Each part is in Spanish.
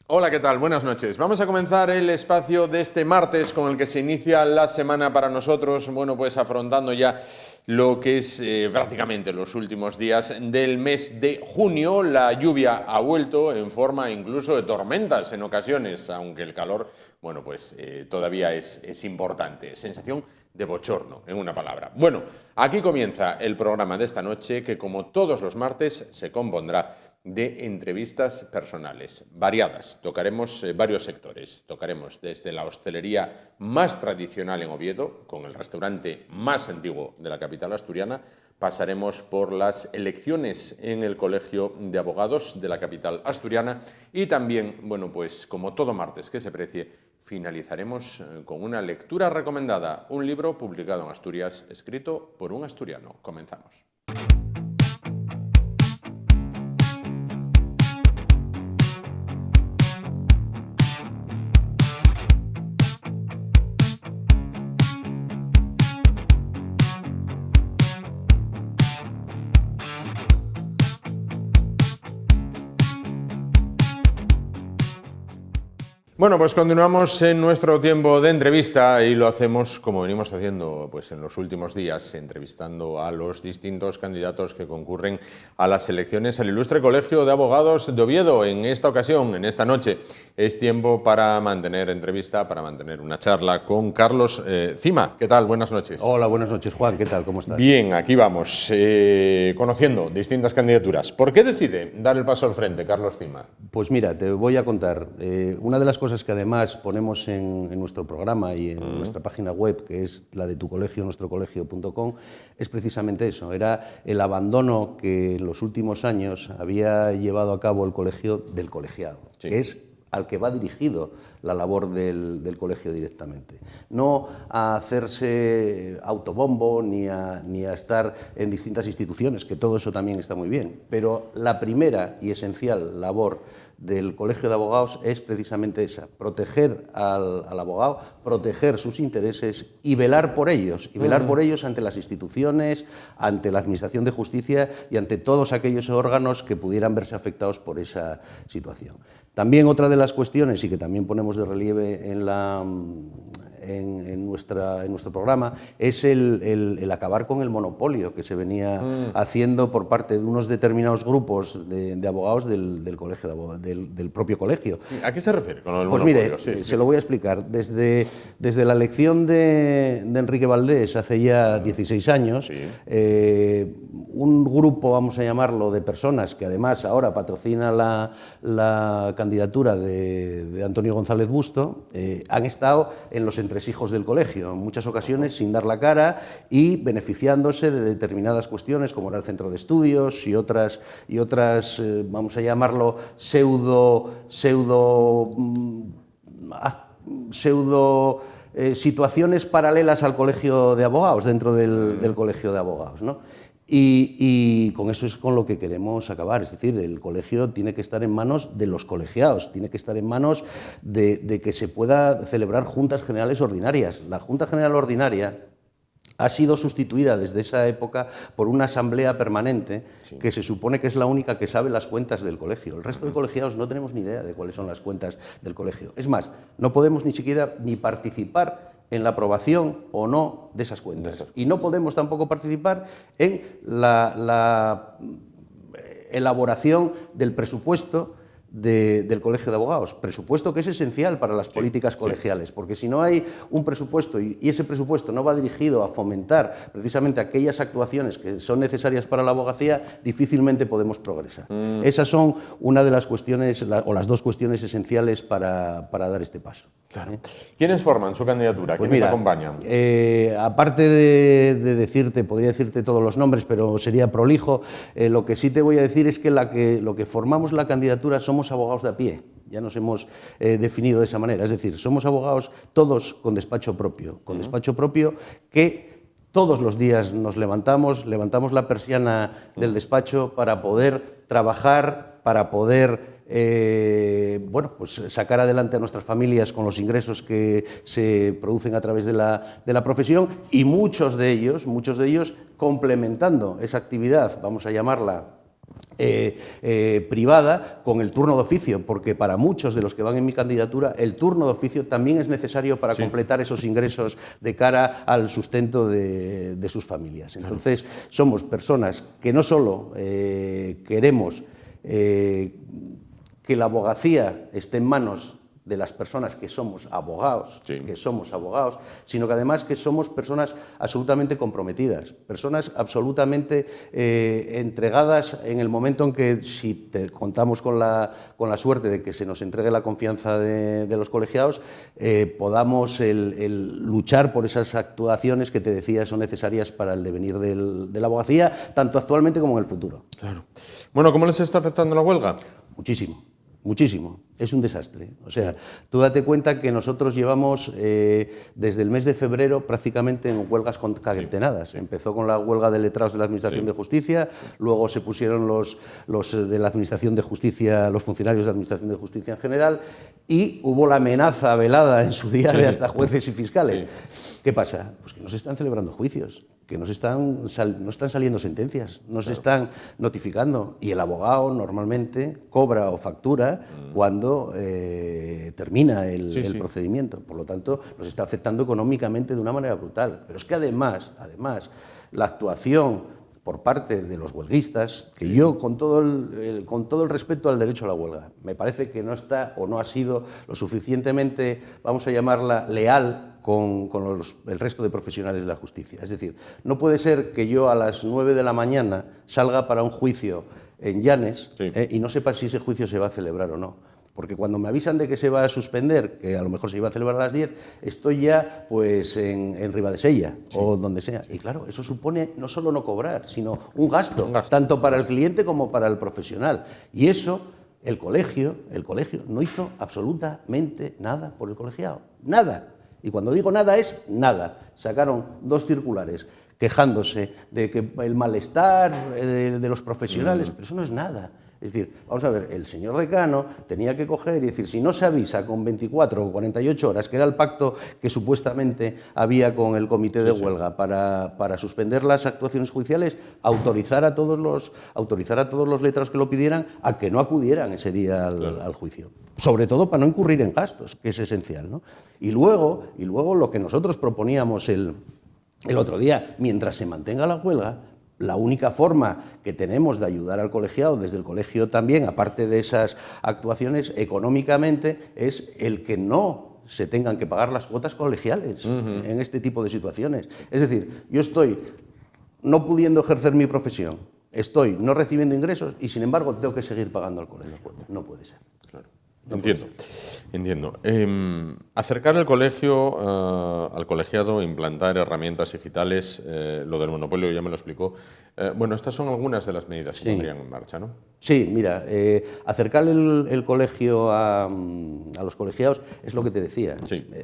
Hola, ¿qué tal? Buenas noches. Vamos a comenzar el espacio de este martes con el que se inicia la semana para nosotros, bueno, pues afrontando ya lo que es prácticamente los últimos días del mes de junio. La lluvia ha vuelto en forma incluso de tormentas en ocasiones, aunque el calor, bueno, pues todavía es importante. Sensación de bochorno, en una palabra. Bueno, aquí comienza el programa de esta noche que, como todos los martes, se compondrá de entrevistas personales variadas. Tocaremos varios sectores. Tocaremos desde la hostelería más tradicional en Oviedo, con el restaurante más antiguo de la capital asturiana. Pasaremos por las elecciones en el Colegio de Abogados de la capital asturiana y también, bueno, pues como todo martes que se precie, finalizaremos con una lectura recomendada, un libro publicado en Asturias, escrito por un asturiano. Comenzamos. Bueno, pues continuamos en nuestro tiempo de entrevista y lo hacemos como venimos haciendo pues en los últimos días, entrevistando a los distintos candidatos que concurren a las elecciones al Ilustre Colegio de Abogados de Oviedo. En esta ocasión, en esta noche, es tiempo para mantener entrevista, para mantener una charla con Carlos Cima. ¿Qué tal? Buenas noches. Hola, buenas noches, Juan. ¿Qué tal? ¿Cómo estás? Bien, aquí vamos, conociendo distintas candidaturas. ¿Por qué decide dar el paso al frente, Carlos Cima? Pues mira, te voy a contar. Una de las cosas que además ponemos en nuestro programa y en nuestra página web, que es la de tucolegio.nuestrocolegio.com, es precisamente eso. Era el abandono que en los últimos años había llevado a cabo el colegio del colegiado, sí, que es al que va dirigido la labor del colegio directamente. No a hacerse autobombo ni a estar en distintas instituciones, que todo eso también está muy bien, pero la primera y esencial labor del Colegio de Abogados es precisamente esa: proteger al abogado, proteger sus intereses y velar por ellos, ante las instituciones, ante la Administración de Justicia y ante todos aquellos órganos que pudieran verse afectados por esa situación. También otra de las cuestiones, y que también ponemos de relieve en nuestro programa, es el acabar con el monopolio que se venía haciendo por parte de unos determinados grupos de abogados del colegio de abogados, del propio colegio. ¿A qué se refiere con el monopolio? Pues mire, sí, se lo voy a explicar. Desde la elección de Enrique Valdés hace ya 16 años, sí, un grupo, vamos a llamarlo, de personas que además ahora patrocina la candidatura de Antonio González Busto, han estado en los entresijos del colegio, en muchas ocasiones sin dar la cara y beneficiándose de determinadas cuestiones, como era el centro de estudios y otras vamos a llamarlo, pseudo situaciones paralelas al colegio de abogados, dentro del colegio de abogados, ¿no? Y con eso es con lo que queremos acabar. Es decir, el colegio tiene que estar en manos de los colegiados, tiene que estar en manos de que se pueda celebrar juntas generales ordinarias. La Junta General Ordinaria ha sido sustituida desde esa época por una asamblea permanente, sí, que se supone que es la única que sabe las cuentas del colegio. El resto de colegiados no tenemos ni idea de cuáles son las cuentas del colegio. Es más, no podemos ni siquiera participar en la aprobación o no de esas cuentas. Y no podemos tampoco participar en la elaboración del presupuesto del Colegio de Abogados, presupuesto que es esencial para las políticas colegiales, porque si no hay un presupuesto y ese presupuesto no va dirigido a fomentar precisamente aquellas actuaciones que son necesarias para la abogacía, difícilmente podemos progresar. Esas son una de las cuestiones, o las dos cuestiones esenciales para dar este paso. Claro. ¿Quiénes forman su candidatura? Pues ¿Quiénes acompañan? Aparte de decirte, podría decirte todos los nombres, pero sería prolijo, lo que sí te voy a decir es que lo que formamos la candidatura somos abogados de a pie. Ya nos hemos definido de esa manera, es decir, somos abogados todos con despacho propio, que todos los días nos levantamos la persiana del despacho para poder trabajar, para poder pues sacar adelante a nuestras familias con los ingresos que se producen a través de la profesión, y muchos de ellos complementando esa actividad, vamos a llamarla privada con el turno de oficio, porque para muchos de los que van en mi candidatura el turno de oficio también es necesario para completar esos ingresos de cara al sustento de sus familias. Entonces, somos personas que no solo queremos que la abogacía esté en manos de las personas que somos abogados, sino que además que somos personas absolutamente comprometidas, personas absolutamente entregadas en el momento en que, si contamos con la suerte de que se nos entregue la confianza de los colegiados, podamos el luchar por esas actuaciones que te decía son necesarias para el devenir de la abogacía, tanto actualmente como en el futuro. Claro. Bueno, ¿cómo les está afectando la huelga? Muchísimo. Muchísimo, es un desastre. O sea, tú date cuenta que nosotros llevamos desde el mes de febrero prácticamente en huelgas concatenadas. Empezó con la huelga de letrados de la Administración de Justicia, luego se pusieron los de la Administración de Justicia, los funcionarios de la Administración de Justicia en general, y hubo la amenaza velada en su día de hasta jueces y fiscales. ¿Qué pasa? Pues que no se están celebrando juicios, que no están saliendo sentencias, no se están notificando, y el abogado normalmente cobra o factura cuando termina el procedimiento. Por lo tanto, nos está afectando económicamente de una manera brutal. Pero es que además, la actuación por parte de los huelguistas, que yo, con todo el respeto al derecho a la huelga, me parece que no está o no ha sido lo suficientemente, vamos a llamarla, leal con el resto de profesionales de la justicia. Es decir, no puede ser que yo a las 9 de la mañana salga para un juicio en Llanes y no sepa si ese juicio se va a celebrar o no. Porque cuando me avisan de que se va a suspender, que a lo mejor se iba a celebrar a las 10, estoy ya pues en Ribadesella o donde sea. Y claro, eso supone no solo no cobrar, sino un gasto, tanto para el cliente como para el profesional. Y eso, el colegio no hizo absolutamente nada por el colegiado. Nada. Y cuando digo nada es nada. Sacaron 2 circulares quejándose de que el malestar de los profesionales, pero eso no es nada. Es decir, vamos a ver, el señor decano tenía que coger y decir, si no se avisa con 24 o 48 horas, que era el pacto que supuestamente había con el comité de huelga para suspender las actuaciones judiciales, autorizar a todos los letrados que lo pidieran a que no acudieran ese día al juicio. Sobre todo para no incurrir en gastos, que es esencial, ¿no? Y luego lo que nosotros proponíamos el otro día, mientras se mantenga la huelga, la única forma que tenemos de ayudar al colegiado, desde el colegio también, aparte de esas actuaciones económicamente, es el que no se tengan que pagar las cuotas colegiales en este tipo de situaciones. Es decir, yo estoy no pudiendo ejercer mi profesión, estoy no recibiendo ingresos y, sin embargo, tengo que seguir pagando al colegio. No puede ser. Claro. Entiendo. Acercar el colegio al colegiado, implantar herramientas digitales, lo del monopolio ya me lo explicó. Bueno, estas son algunas de las medidas que pondrían en marcha, ¿no? Sí, mira, acercar el colegio a los colegiados es lo que te decía.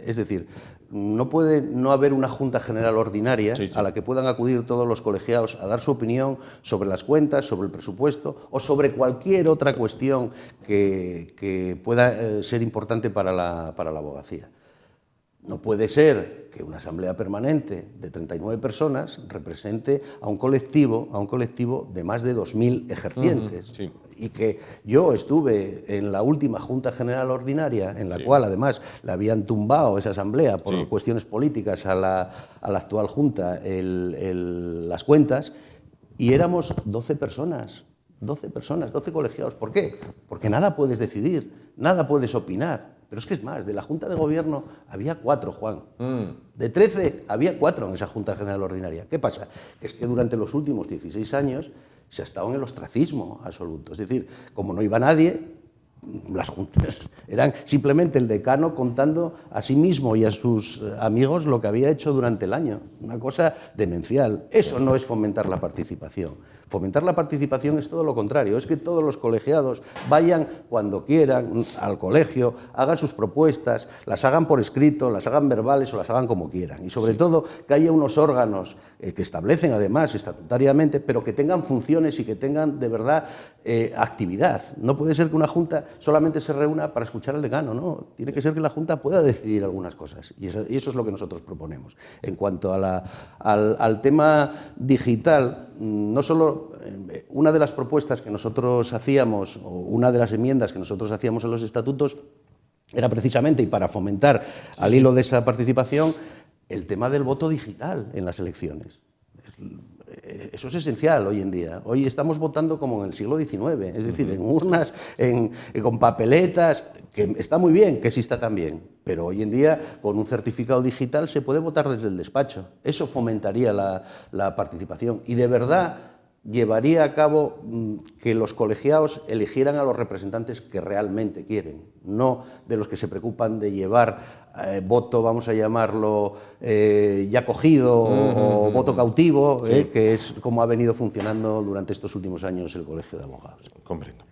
Es decir, no puede no haber una Junta General Ordinaria a la que puedan acudir todos los colegiados a dar su opinión sobre las cuentas, sobre el presupuesto o sobre cualquier otra cuestión que pueda ser importante para la abogacía. No puede ser que una asamblea permanente de 39 personas represente a un colectivo de más de 2.000 ejercientes. Y que yo estuve en la última Junta General Ordinaria, en la cual además le habían tumbado esa asamblea por cuestiones políticas a la actual Junta las cuentas, y éramos 12 personas, 12 colegiados. ¿Por qué? Porque nada puedes decidir, nada puedes opinar. Pero es que es más, de la Junta de Gobierno había 4, Juan. De 13 había 4 en esa Junta General Ordinaria. ¿Qué pasa? Es que durante los últimos 16 años se ha estado en el ostracismo absoluto. Es decir, como no iba nadie, las juntas eran simplemente el decano contando a sí mismo y a sus amigos lo que había hecho durante el año. Una cosa demencial. Eso no es fomentar la participación. Fomentar la participación es todo lo contrario, es que todos los colegiados vayan cuando quieran al colegio, hagan sus propuestas, las hagan por escrito, las hagan verbales o las hagan como quieran. Y sobre todo que haya unos órganos que establecen además estatutariamente, pero que tengan funciones y que tengan de verdad actividad. No puede ser que una Junta solamente se reúna para escuchar al decano, no. Tiene que ser que la Junta pueda decidir algunas cosas y eso es lo que nosotros proponemos. En cuanto a al tema digital, no solo una de las propuestas que nosotros hacíamos o una de las enmiendas que nosotros hacíamos en los estatutos era precisamente, y para fomentar al hilo de esa participación, el tema del voto digital en las elecciones. Eso es esencial hoy en día. Hoy estamos votando como en el siglo XIX, es decir, en urnas, con papeletas, que está muy bien que exista también, pero hoy en día con un certificado digital se puede votar desde el despacho. Eso fomentaría la participación y de verdad llevaría a cabo que los colegiados eligieran a los representantes que realmente quieren, no de los que se preocupan de llevar voto, vamos a llamarlo, ya cogido o voto cautivo, que es como ha venido funcionando durante estos últimos años el Colegio de Abogados. Comprendo.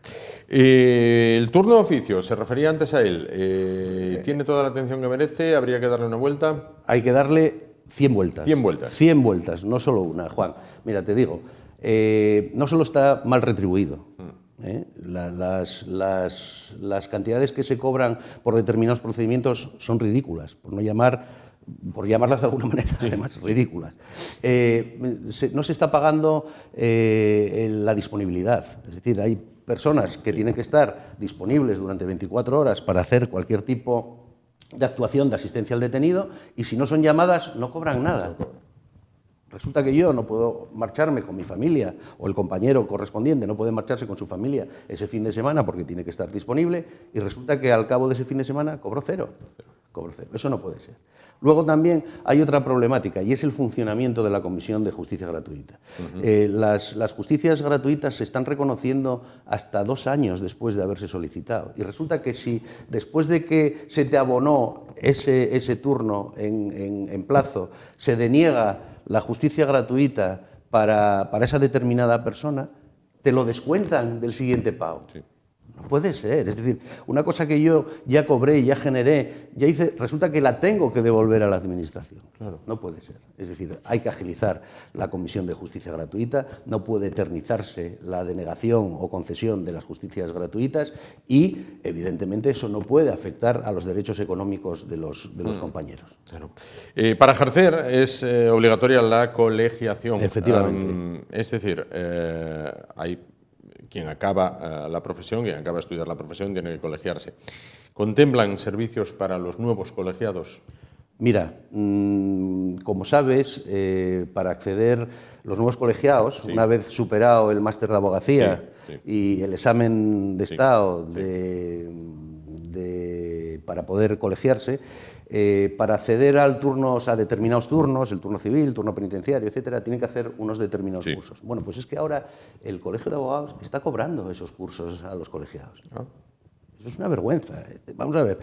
El turno de oficio, se refería antes a él, ¿tiene toda la atención que merece? ¿Habría que darle una vuelta? Hay que darle 100 vueltas. 100 vueltas. 100 vueltas, no solo una, Juan. Mira, te digo, no solo está mal retribuido. Las cantidades que se cobran por determinados procedimientos son ridículas, por llamarlas de alguna manera, además, ridículas. No se está pagando la disponibilidad, es decir, hay personas que tienen que estar disponibles durante 24 horas para hacer cualquier tipo de actuación de asistencia al detenido y si no son llamadas no cobran nada. Resulta que yo no puedo marcharme con mi familia o el compañero correspondiente no puede marcharse con su familia ese fin de semana porque tiene que estar disponible y resulta que al cabo de ese fin de semana cobro cero. Eso no puede ser. Luego también hay otra problemática y es el funcionamiento de la Comisión de Justicia Gratuita. Las justicias gratuitas se están reconociendo hasta 2 años después de haberse solicitado y resulta que si después de que se te abonó ese turno en plazo se deniega la justicia gratuita para esa determinada persona, te lo descuentan del siguiente pago. Sí. No puede ser, es decir, una cosa que yo ya cobré, ya generé, ya hice, resulta que la tengo que devolver a la administración. Claro. No puede ser. Es decir, hay que agilizar la Comisión de Justicia Gratuita, no puede eternizarse la denegación o concesión de las justicias gratuitas y, evidentemente, eso no puede afectar a los derechos económicos de los compañeros. Claro. Para ejercer es obligatoria la colegiación. Efectivamente. Es decir, hay quien acaba la profesión, quien acaba de estudiar la profesión, tiene que colegiarse. ¿Contemplan servicios para los nuevos colegiados? Mira, como sabes, para acceder los nuevos colegiados, una vez superado el máster de abogacía y el examen de estado para poder colegiarse, para acceder a determinados turnos, el turno civil, el turno penitenciario, etcétera, tienen que hacer unos determinados cursos. Bueno, pues es que ahora el Colegio de Abogados está cobrando esos cursos a los colegiados. Eso es una vergüenza. Vamos a ver,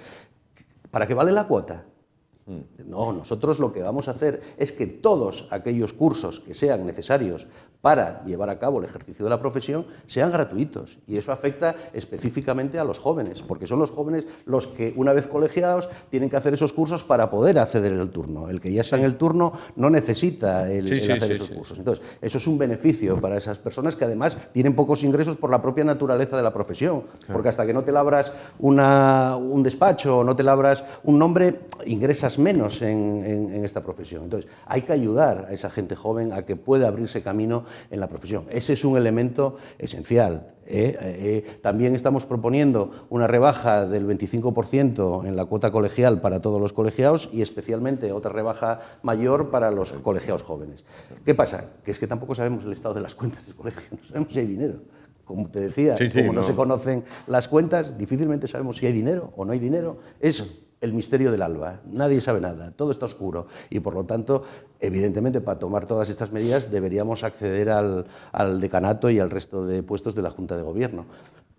¿para qué vale la cuota? No, nosotros lo que vamos a hacer es que todos aquellos cursos que sean necesarios para llevar a cabo el ejercicio de la profesión sean gratuitos y eso afecta específicamente a los jóvenes, porque son los jóvenes los que una vez colegiados tienen que hacer esos cursos para poder acceder al turno. El que ya está en el turno no necesita hacer esos cursos. Entonces, eso es un beneficio para esas personas que además tienen pocos ingresos por la propia naturaleza de la profesión, porque hasta que no te labras un despacho o no te labras un nombre, ingresas menos en esta profesión. Entonces, hay que ayudar a esa gente joven a que pueda abrirse camino en la profesión. Ese es un elemento esencial. También estamos proponiendo una rebaja del 25% en la cuota colegial para todos los colegiados y especialmente otra rebaja mayor para los colegiados jóvenes. ¿Qué pasa? Que es que tampoco sabemos el estado de las cuentas del colegio, no sabemos si hay dinero. Como te decía, no se conocen las cuentas, difícilmente sabemos si hay dinero o no hay dinero. Es el misterio del alba, nadie sabe nada, todo está oscuro y por lo tanto, evidentemente, para tomar todas estas medidas deberíamos acceder al decanato y al resto de puestos de la Junta de Gobierno.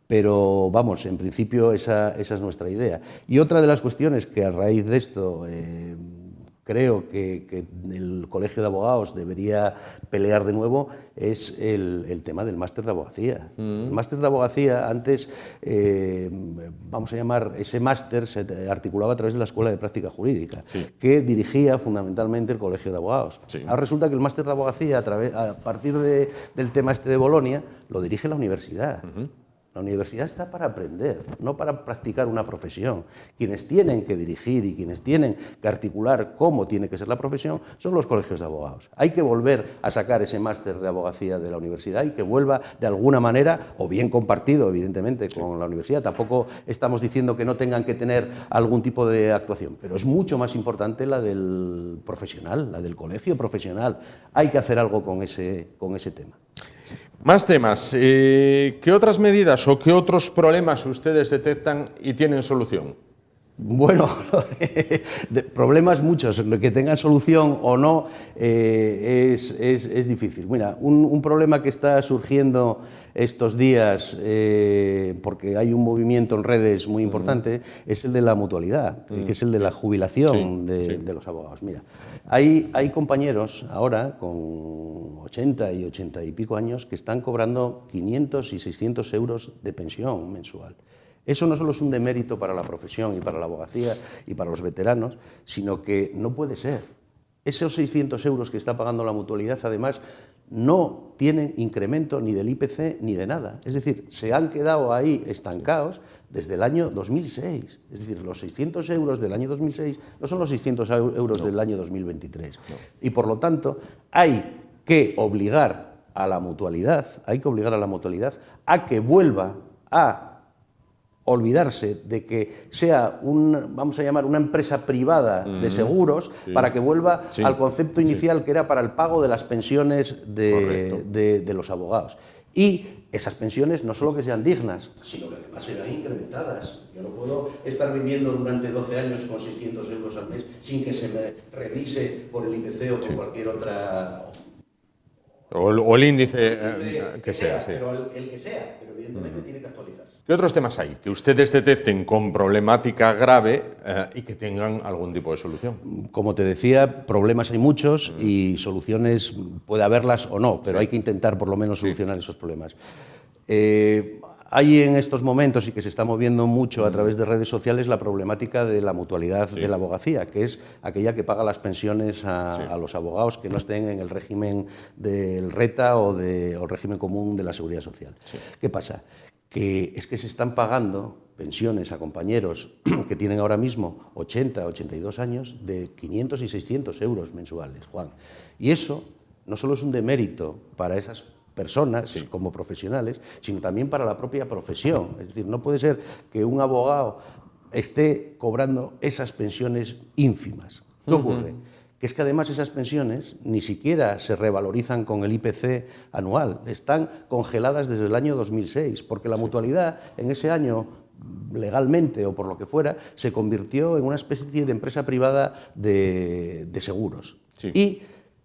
Pero vamos, en principio esa es nuestra idea. Y otra de las cuestiones que a raíz de esto creo que el Colegio de Abogados debería pelear de nuevo es el tema del máster de abogacía. El máster de abogacía, antes, vamos a llamar, ese máster se articulaba a través de la Escuela de Práctica Jurídica, que dirigía fundamentalmente el Colegio de Abogados. Ahora resulta que el máster de abogacía, a partir del tema este de Bolonia, lo dirige la universidad. La universidad está para aprender, no para practicar una profesión. Quienes tienen que dirigir y quienes tienen que articular cómo tiene que ser la profesión son los colegios de abogados. Hay que volver a sacar ese máster de abogacía de la universidad y que vuelva de alguna manera, o bien compartido, evidentemente, con la universidad. Tampoco estamos diciendo que no tengan que tener algún tipo de actuación, pero es mucho más importante la del profesional, la del colegio profesional. Hay que hacer algo con ese tema. Más temas. ¿Qué otras medidas o qué otros problemas ustedes detectan y tienen solución? Bueno, problemas muchos, lo que tengan solución o no es difícil. Mira, un problema que está surgiendo estos días, porque hay un movimiento en redes muy importante, es el de la mutualidad, que es el de la jubilación de los abogados. Mira, hay compañeros ahora con 80 y 80 y pico años que están cobrando 500 y 600 euros de pensión mensual. Eso no solo es un demérito para la profesión y para la abogacía y para los veteranos, sino que no puede ser. Esos 600 euros que está pagando la mutualidad, además, no tienen incremento ni del IPC ni de nada. Es decir, se han quedado ahí estancados desde el año 2006. Es decir, los 600 euros del año 2006 no son los 600 euros del año 2023. No. Y por lo tanto, hay que obligar a la mutualidad, a que vuelva a olvidarse de que sea vamos a llamar, una empresa privada de seguros, para que vuelva al concepto inicial que era para el pago de las pensiones de los abogados. Y esas pensiones no solo que sean dignas, sino que además serán incrementadas. Yo no puedo estar viviendo durante 12 años con 600 euros al mes sin que se me revise por el IPC o por cualquier otra... O el índice que sea. Pero el que sea, pero evidentemente tiene que actualizarse. ¿Qué otros temas hay que ustedes detecten con problemática grave y que tengan algún tipo de solución? Como te decía, problemas hay muchos y soluciones puede haberlas o no, pero hay que intentar por lo menos solucionar esos problemas. Hay en estos momentos, y que se está moviendo mucho a través de redes sociales, la problemática de la mutualidad de la abogacía, que es aquella que paga las pensiones a los abogados que no estén en el régimen del RETA o el régimen común de la Seguridad Social. ¿Qué pasa? Que es que se están pagando pensiones a compañeros que tienen ahora mismo 80, 82 años de 500 y 600 euros mensuales, Juan. Y eso no solo es un demérito para esas personas como profesionales, sino también para la propia profesión. Es decir, no puede ser que un abogado esté cobrando esas pensiones ínfimas. ¿Qué ocurre? Que es que además esas pensiones ni siquiera se revalorizan con el IPC anual, están congeladas desde el año 2006, porque la mutualidad en ese año, legalmente o por lo que fuera, se convirtió en una especie de empresa privada de seguros. Y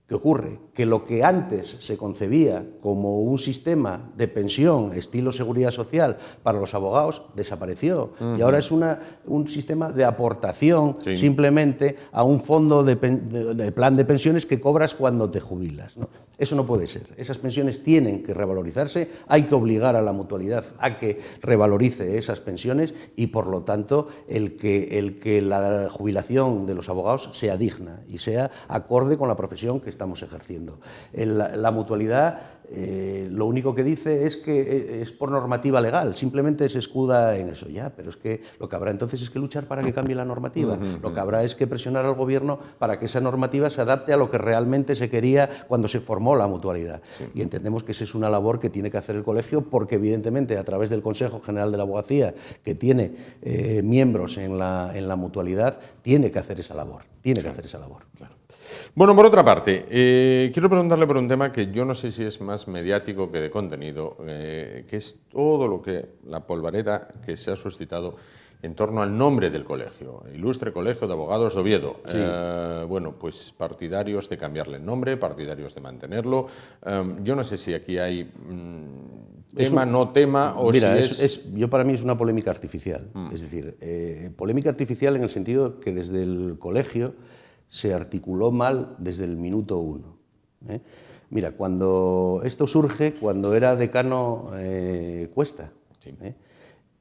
¿qué ocurre? Que lo que antes se concebía como un sistema de pensión estilo seguridad social para los abogados desapareció y ahora es un sistema de aportación simplemente a un fondo de plan de pensiones que cobras cuando te jubilas, ¿no? Eso no puede ser. Esas pensiones tienen que revalorizarse, hay que obligar a la mutualidad a que revalorice esas pensiones y, por lo tanto, el que la jubilación de los abogados sea digna y sea acorde con la profesión que estamos ejerciendo. La mutualidad lo único que dice es que es por normativa legal, simplemente se escuda en eso. Ya, pero es que lo que habrá entonces es que luchar para que cambie la normativa. Lo que habrá es que presionar al gobierno para que esa normativa se adapte a lo que realmente se quería cuando se formó la mutualidad. Y entendemos que esa es una labor que tiene que hacer el colegio porque, evidentemente, a través del Consejo General de la Abogacía, que tiene miembros en la mutualidad, tiene que hacer esa labor. Claro. Bueno, por otra parte, quiero preguntarle por un tema que yo no sé si es más mediático que de contenido, que es todo lo que la polvareda que se ha suscitado en torno al nombre del colegio, Ilustre Colegio de Abogados de Oviedo. Bueno, pues partidarios de cambiarle el nombre, partidarios de mantenerlo. Yo no sé si aquí hay tema, no tema, o mira, si yo para mí es una polémica artificial. Es decir, polémica artificial en el sentido que desde el colegio se articuló mal desde el minuto uno. Mira, cuando esto surge, cuando era decano Cuesta, Sí.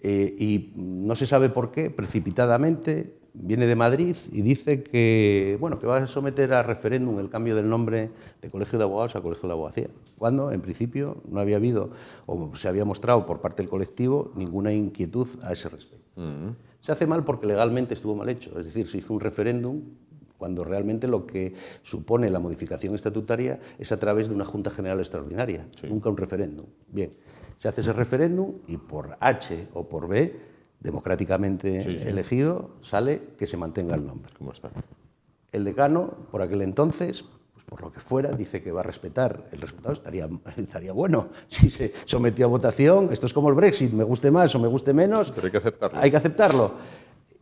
Y no se sabe por qué, precipitadamente, viene de Madrid y dice que, bueno, que va a someter a referéndum el cambio del nombre de Colegio de Abogados a Colegio de Abogacía, cuando, en principio, no había habido, o se había mostrado por parte del colectivo, ninguna inquietud a ese respecto. Se hace mal porque legalmente estuvo mal hecho, es decir, se hizo un referéndum cuando realmente lo que supone la modificación estatutaria es a través de una Junta General Extraordinaria, nunca un referéndum. Bien, se hace ese referéndum y por H o por B, democráticamente elegido, sale que se mantenga el nombre. ¿Cómo está? El decano, por aquel entonces, pues por lo que fuera, dice que va a respetar el resultado. Estaría bueno si se sometió a votación. Esto es como el Brexit, me guste más o me guste menos. Pero hay que aceptarlo. Hay que aceptarlo.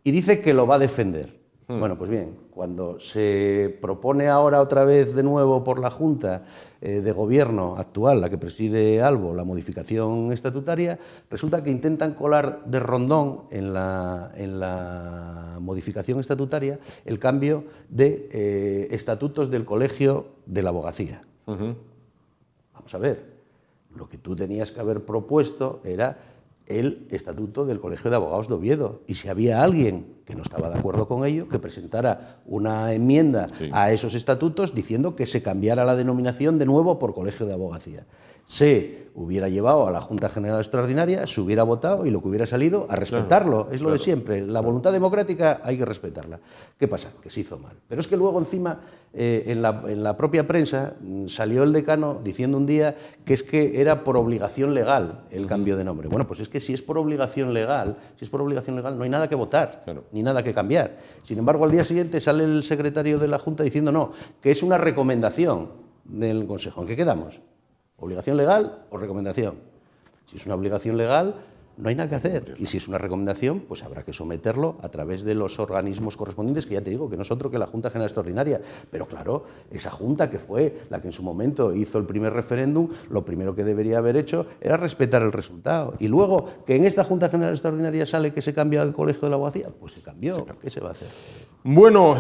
Y dice que lo va a defender. Bueno, pues bien, cuando se propone ahora otra vez de nuevo por la Junta de Gobierno actual, la que preside Albo, la modificación estatutaria, resulta que intentan colar de rondón en la modificación estatutaria el cambio de estatutos del Colegio de la Abogacía. Vamos a ver, lo que tú tenías que haber propuesto era el estatuto del Colegio de Abogados de Oviedo. Y si había alguien que no estaba de acuerdo con ello, que presentara una enmienda a esos estatutos diciendo que se cambiara la denominación de nuevo por Colegio de Abogacía. Se hubiera llevado a la Junta General Extraordinaria, se hubiera votado y lo que hubiera salido, a respetarlo. Es lo de siempre. La voluntad democrática hay que respetarla. ¿Qué pasa? Que se hizo mal. Pero es que luego encima, en la propia prensa, salió el decano diciendo un día que es que era por obligación legal el cambio de nombre. Bueno, pues es que si es por obligación legal, no hay nada que votar, ni nada que cambiar. Sin embargo, al día siguiente sale el secretario de la Junta diciendo no, que es una recomendación del Consejo. ¿En qué quedamos? ¿Obligación legal o recomendación? Si es una obligación legal, no hay nada que hacer. Y si es una recomendación, pues habrá que someterlo a través de los organismos correspondientes, que ya te digo, que no es otro que la Junta General Extraordinaria. Pero claro, esa Junta que fue la que en su momento hizo el primer referéndum, lo primero que debería haber hecho era respetar el resultado. Y luego, que en esta Junta General Extraordinaria sale que se cambia el Colegio de la Abogacía, pues se cambió. ¿Qué se va a hacer? Bueno,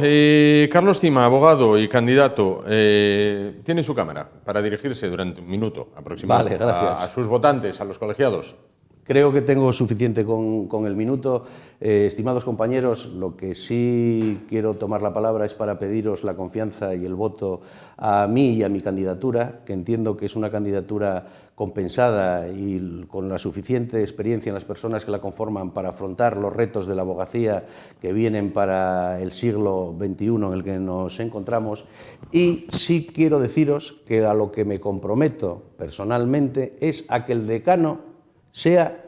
Carlos Cima, abogado y candidato, tiene su cámara para dirigirse durante un minuto aproximadamente a sus votantes, a los colegiados. Creo que tengo suficiente con el minuto. Estimados compañeros, lo que sí quiero tomar la palabra es para pediros la confianza y el voto a mí y a mi candidatura, que entiendo que es una candidatura compensada y con la suficiente experiencia en las personas que la conforman para afrontar los retos de la abogacía que vienen para el siglo XXI en el que nos encontramos. Y sí quiero deciros que a lo que me comprometo personalmente es a que el decano sea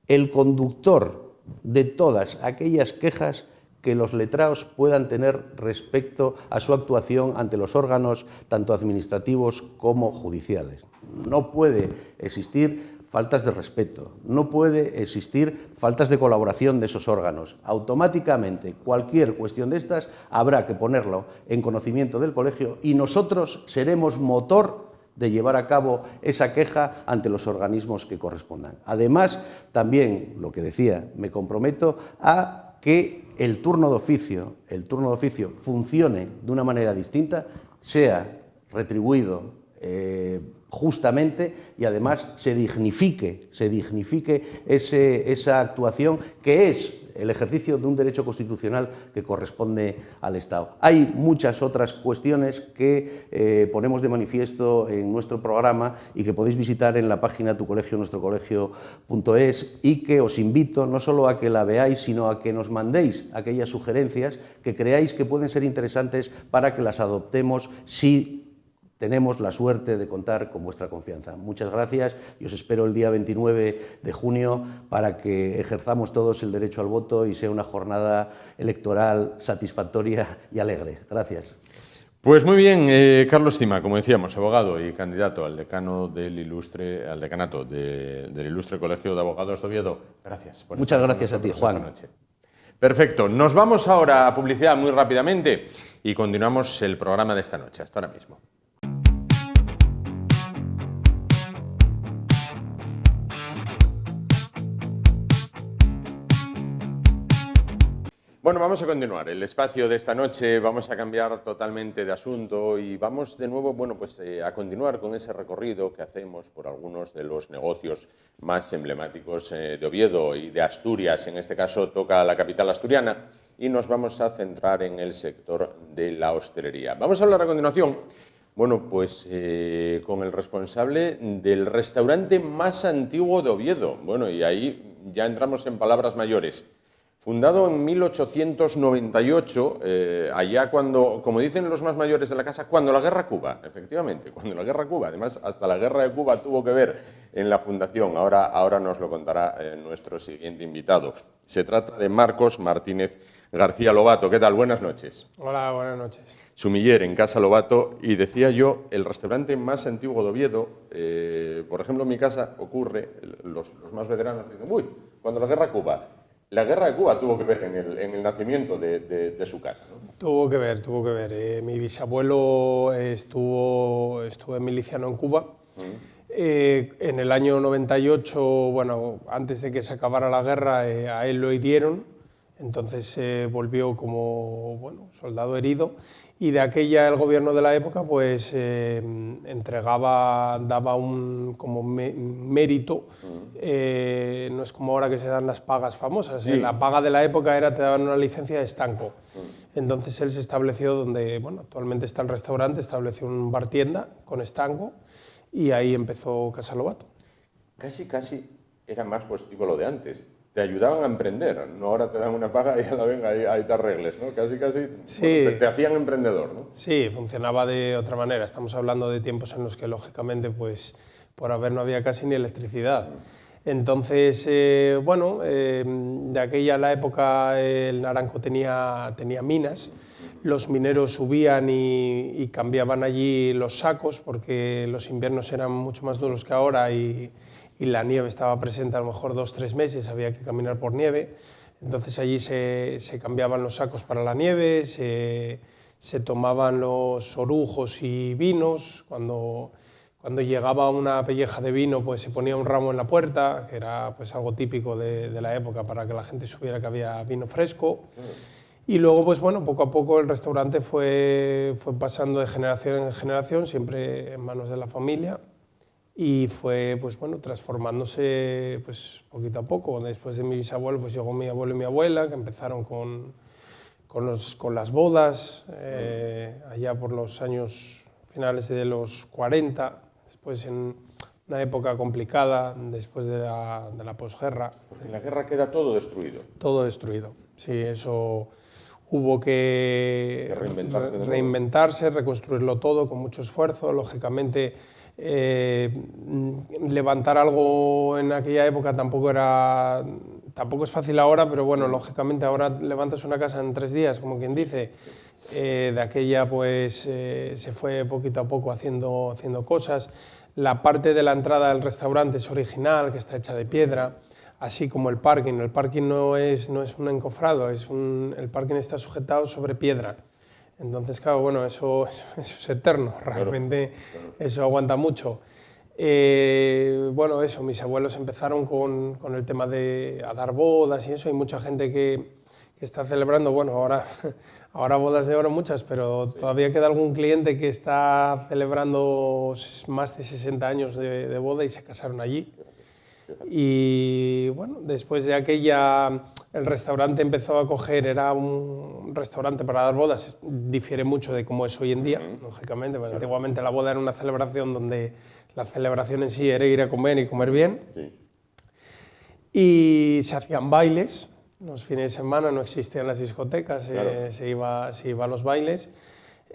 el conductor de todas aquellas quejas que los letrados puedan tener respecto a su actuación ante los órganos tanto administrativos como judiciales. No puede existir faltas de respeto, no puede existir faltas de colaboración de esos órganos. Automáticamente, cualquier cuestión de estas habrá que ponerlo en conocimiento del colegio y nosotros seremos motor de llevar a cabo esa queja ante los organismos que correspondan. Además, también, lo que decía, me comprometo a que el turno de oficio funcione de una manera distinta, sea retribuido justamente y además se dignifique esa actuación que es el ejercicio de un derecho constitucional que corresponde al Estado. Hay muchas otras cuestiones que ponemos de manifiesto en nuestro programa y que podéis visitar en la página tucolegio-nuestrocolegio.es y que os invito no solo a que la veáis, sino a que nos mandéis aquellas sugerencias que creáis que pueden ser interesantes para que las adoptemos si tenemos la suerte de contar con vuestra confianza. Muchas gracias y os espero el día 29 de junio para que ejerzamos todos el derecho al voto y sea una jornada electoral satisfactoria y alegre. Gracias. Pues muy bien, Carlos Cima, como decíamos, abogado y candidato al decanato del Ilustre Colegio de Abogados de Oviedo. Gracias. Muchas gracias a ti, Juan. Perfecto. Nos vamos ahora a publicidad muy rápidamente y continuamos el programa de esta noche. Hasta ahora mismo. Bueno, vamos a continuar el espacio de esta noche, vamos a cambiar totalmente de asunto y vamos de nuevo, bueno, pues a continuar con ese recorrido que hacemos por algunos de los negocios más emblemáticos de Oviedo y de Asturias. En este caso toca la capital asturiana y nos vamos a centrar en el sector de la hostelería. Vamos a hablar a continuación, bueno, pues con el responsable del restaurante más antiguo de Oviedo. Bueno, y ahí ya entramos en palabras mayores. Fundado en 1898, allá cuando, como dicen los más mayores de la casa, cuando la guerra Cuba, efectivamente, cuando la guerra Cuba, además hasta la guerra de Cuba tuvo que ver en la fundación, ahora nos lo contará nuestro siguiente invitado. Se trata de Marcos Martínez García Lobato. ¿Qué tal? Buenas noches. Hola, buenas noches. Sumiller en Casa Lobato, y decía yo, el restaurante más antiguo de Oviedo, por ejemplo en mi casa ocurre, los más veteranos dicen, uy, cuando la guerra Cuba. La guerra de Cuba tuvo que ver en el nacimiento de su casa, ¿no? Tuvo que ver. Mi bisabuelo estuvo miliciano en Cuba. En el año 98, bueno, antes de que se acabara la guerra, a él lo hirieron, entonces volvió como, bueno, soldado herido, y de aquella el gobierno de la época pues daba un como mérito, no es como ahora que se dan las pagas famosas, sí. La paga de la época era te daban una licencia de estanco. Entonces él se estableció donde, bueno, actualmente está el restaurante, estableció un bar tienda con estanco y ahí empezó Casa Lobato. Casi era más positivo lo de antes. Te ayudaban a emprender, no ahora te dan una paga y a la venga, ahí te arregles, ¿no? Casi, sí. Bueno, te hacían emprendedor, ¿no? Sí, funcionaba de otra manera. Estamos hablando de tiempos en los que, lógicamente, pues por haber no había casi ni electricidad. Entonces, bueno, de aquella la época el Naranco tenía minas. Los mineros subían y cambiaban allí los sacos porque los inviernos eran mucho más duros que ahora y la nieve estaba presente a lo mejor 2 o 3 meses, había que caminar por nieve. Entonces allí se cambiaban los sacos para la nieve, se tomaban los orujos y vinos. Cuando llegaba una pelleja de vino, pues se ponía un ramo en la puerta, que era pues algo típico de la época para que la gente supiera que había vino fresco. Y luego, pues bueno, poco a poco el restaurante fue pasando de generación en generación, siempre en manos de la familia. Y fue, pues bueno, transformándose pues poquito a poco. Después de mi bisabuelo, pues llegó mi abuelo y mi abuela, que empezaron con las bodas, allá por los años finales de los 40, después en una época complicada, después de la posguerra. Porque en la guerra queda todo destruido. Todo destruido, sí, eso hubo que reinventarse, reconstruirlo todo con mucho esfuerzo, lógicamente. Levantar algo en aquella época tampoco es fácil ahora, pero bueno, lógicamente ahora levantas una casa en 3 días, como quien dice. De aquella pues se fue poquito a poco haciendo cosas. La parte de la entrada del restaurante es original, que está hecha de piedra, así como el parking. El parking no es un encofrado, el parking está sujetado sobre piedra. Entonces, claro, bueno, eso es eterno, realmente claro. Eso aguanta mucho. Bueno, eso, mis abuelos empezaron con el tema de a dar bodas y eso, hay mucha gente que está celebrando, bueno, ahora bodas de oro muchas, pero sí. Todavía queda algún cliente que está celebrando más de 60 años de boda y se casaron allí. Y bueno, después de aquella, el restaurante empezó a coger, era un restaurante para dar bodas, difiere mucho de cómo es hoy en día, lógicamente, porque antiguamente la boda era una celebración donde la celebración en sí era ir a comer y comer bien. Sí. Y se hacían bailes, los fines de semana no existían las discotecas, claro. se iba a los bailes.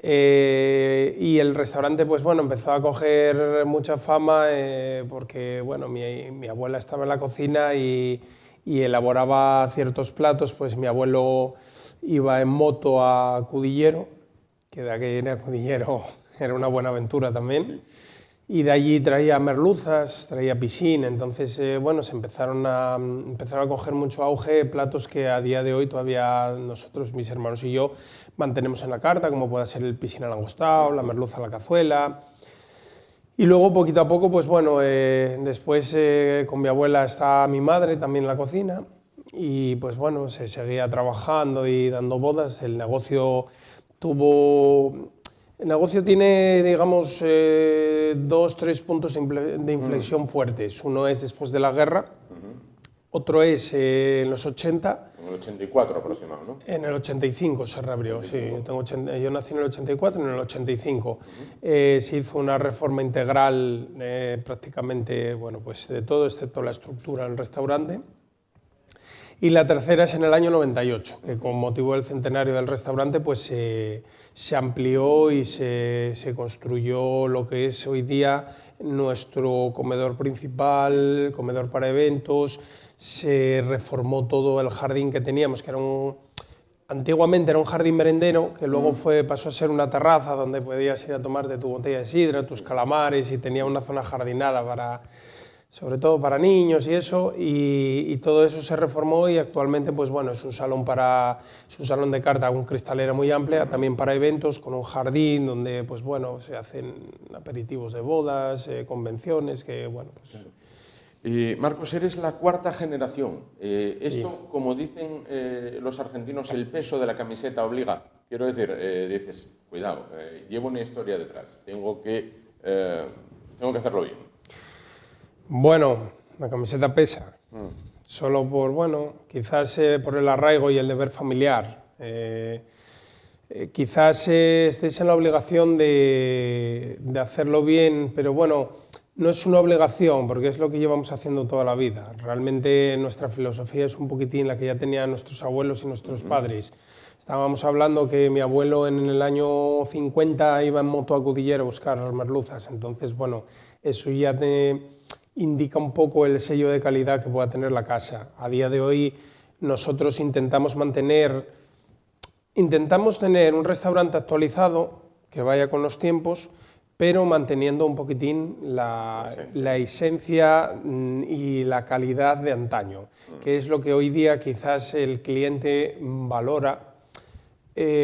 Y el restaurante pues bueno, empezó a coger mucha fama porque bueno, mi abuela estaba en la cocina y elaboraba ciertos platos, pues mi abuelo iba en moto a Cudillero, que de aquella Cudillero era una buena aventura también. Sí. Y de allí traía merluzas, traía piscín, entonces bueno, se empezaron a coger mucho auge platos que a día de hoy todavía nosotros, mis hermanos y yo, mantenemos en la carta, como puede ser el piscín al angostao, la merluza a la cazuela. Y luego, poquito a poco, pues bueno, después con mi abuela está mi madre también en la cocina, pues bueno, se seguía trabajando y dando bodas. El negocio tiene, digamos, 2-3 puntos de inflexión fuertes. Uno es después de la guerra, otro es en los 80. En el 84 aproximado, ¿no? En el 85 se reabrió, 85. Sí. Yo nací en el 84, en el 85 se hizo una reforma integral prácticamente, bueno, pues de todo, excepto la estructura del restaurante. Y la tercera es en el año 98, que con motivo del centenario del restaurante pues se amplió y se construyó lo que es hoy día nuestro comedor principal, comedor para eventos. Se reformó todo el jardín que teníamos, que era antiguamente era un jardín merendero, que luego pasó a ser una terraza donde podías ir a tomarte tu botella de sidra, tus calamares, y tenía una zona jardinada sobre todo para niños y eso, y todo eso se reformó y actualmente pues bueno, es un salón de carta con cristalera muy amplia, también para eventos, con un jardín donde pues bueno, se hacen aperitivos de bodas, convenciones, que bueno, pues... Claro. Marcos, eres la cuarta generación. Esto, sí, como dicen los argentinos, el peso de la camiseta obliga. Quiero decir, dices, cuidado, llevo una historia detrás, tengo que hacerlo bien. Bueno, la camiseta pesa. Solo quizás por el arraigo y el deber familiar. Quizás estéis en la obligación de hacerlo bien, pero bueno, no es una obligación, porque es lo que llevamos haciendo toda la vida. Realmente nuestra filosofía es un poquitín la que ya tenían nuestros abuelos y nuestros padres. Estábamos hablando que mi abuelo en el año 50 iba en moto a Cudillero a buscar las merluzas, entonces bueno, eso ya te indica un poco el sello de calidad que pueda tener la casa. A día de hoy nosotros intentamos tener un restaurante actualizado que vaya con los tiempos, pero manteniendo un poquitín la esencia y la calidad de antaño, que es lo que hoy día quizás el cliente valora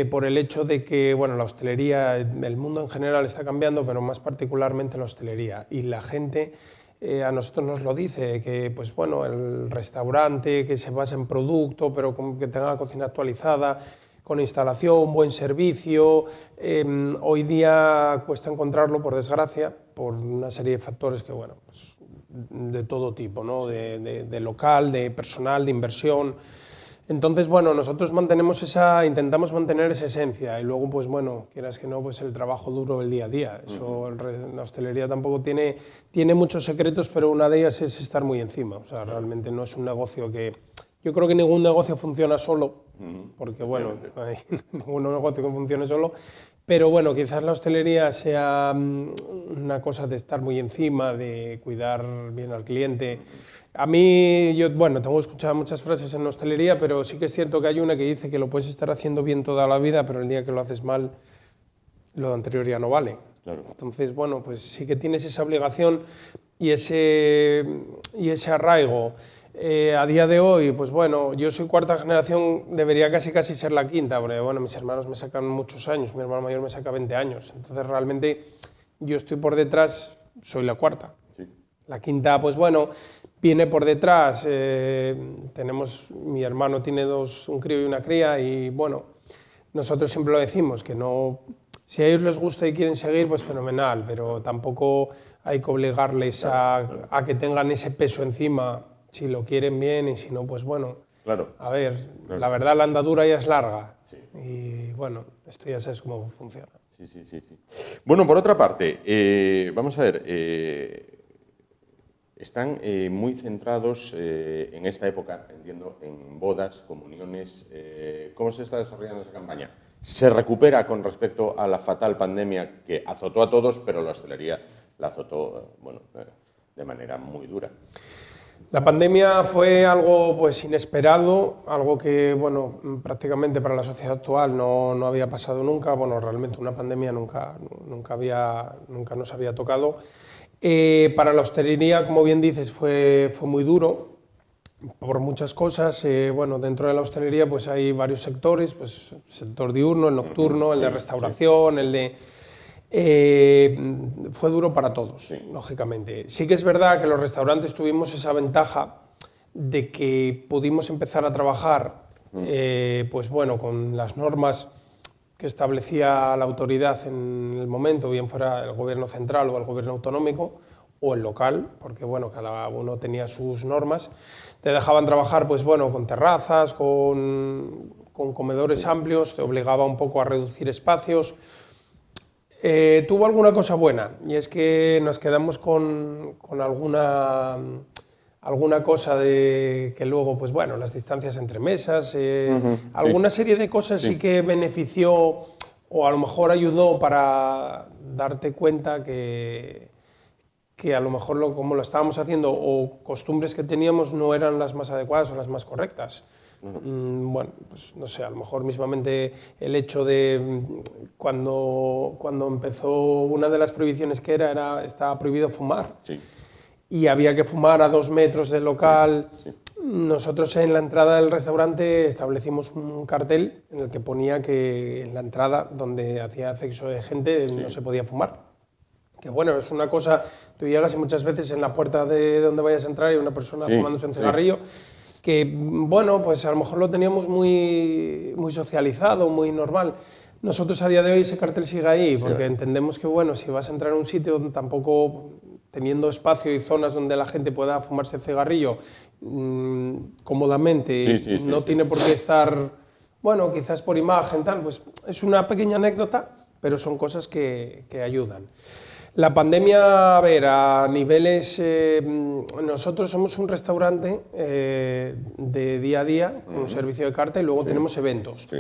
por el hecho de que bueno, la hostelería, el mundo en general está cambiando, pero más particularmente la hostelería, y la gente a nosotros nos lo dice, que pues bueno, el restaurante que se basa en producto, pero que tenga la cocina actualizada, con instalación, buen servicio. Hoy día cuesta encontrarlo, por desgracia, por una serie de factores que, bueno, pues, de todo tipo, ¿no? De local, de personal, de inversión. Entonces, bueno, nosotros intentamos mantener esa esencia, y luego, pues bueno, quieras que no, pues el trabajo duro del día a día. Eso, la hostelería tampoco tiene muchos secretos, pero una de ellas es estar muy encima. O sea, realmente no es un negocio que... Yo creo que ningún negocio funciona solo, porque bueno, no hay ningún negocio que funcione solo, pero bueno, quizás la hostelería sea una cosa de estar muy encima, de cuidar bien al cliente. A mí, tengo escuchado muchas frases en la hostelería, pero sí que es cierto que hay una que dice que lo puedes estar haciendo bien toda la vida, pero el día que lo haces mal, lo anterior ya no vale. Claro. Entonces, bueno, pues sí que tienes esa obligación y ese arraigo. A día de hoy, pues bueno, yo soy cuarta generación, debería casi ser la quinta, porque bueno, mis hermanos me sacan muchos años, mi hermano mayor me saca 20 años, entonces realmente yo estoy por detrás, soy la cuarta. Sí. La quinta, pues bueno, viene por detrás, mi hermano tiene un crío y una cría, y bueno, nosotros siempre lo decimos, que no, si a ellos les gusta y quieren seguir, pues fenomenal, pero tampoco hay que obligarles a que tengan ese peso encima. Si lo quieren bien, y si no, pues bueno, claro. A ver, claro. La verdad la andadura ya es larga, sí. Y bueno, esto ya sabes cómo funciona. Sí. Bueno, por otra parte, vamos a ver, están muy centrados en esta época, entiendo, en bodas, comuniones. ¿Cómo se está desarrollando esa campaña? ¿Se recupera con respecto a la fatal pandemia que azotó a todos, pero la hostelería la azotó de manera muy dura? La pandemia fue algo pues inesperado, algo que bueno, prácticamente para la sociedad actual no había pasado nunca. Bueno, realmente una pandemia nunca nos había tocado. Para la hostelería, como bien dices, fue muy duro por muchas cosas. Bueno, dentro de la hostelería pues hay varios sectores, pues el sector diurno, el nocturno, el de restauración, el de... fue duro para todos, sí. Lógicamente. Sí que es verdad que los restaurantes tuvimos esa ventaja de que pudimos empezar a trabajar pues bueno, con las normas que establecía la autoridad en el momento, bien fuera el gobierno central o el gobierno autonómico o el local, porque bueno, cada uno tenía sus normas, te dejaban trabajar pues bueno, con terrazas, con comedores amplios, te obligaba un poco a reducir espacios. Tuvo alguna cosa buena, y es que nos quedamos con alguna cosa de que luego, pues bueno, las distancias entre mesas, alguna serie de cosas sí que benefició o a lo mejor ayudó para darte cuenta que a lo mejor como lo estábamos haciendo o costumbres que teníamos no eran las más adecuadas o las más correctas. Bueno, pues no sé, a lo mejor mismamente el hecho de cuando empezó una de las prohibiciones que estaba prohibido fumar. Sí. Y había que fumar a 2 metros del local. Sí. Nosotros en la entrada del restaurante establecimos un cartel en el que ponía que en la entrada donde hacía acceso de gente no se podía fumar. Que bueno, es una cosa, tú llegas y muchas veces en la puerta de donde vayas a entrar hay una persona fumándose un cigarrillo, que bueno, pues a lo mejor lo teníamos muy socializado, muy normal. Nosotros a día de hoy ese cartel sigue ahí, porque entendemos que bueno, si vas a entrar a un sitio donde tampoco teniendo espacio y zonas donde la gente pueda fumarse el cigarrillo cómodamente, no tiene por qué estar, bueno, quizás por imagen, tal, pues es una pequeña anécdota, pero son cosas que ayudan. La pandemia, a ver, a niveles... nosotros somos un restaurante de día a día, con un servicio de carta, y luego tenemos eventos. Sí.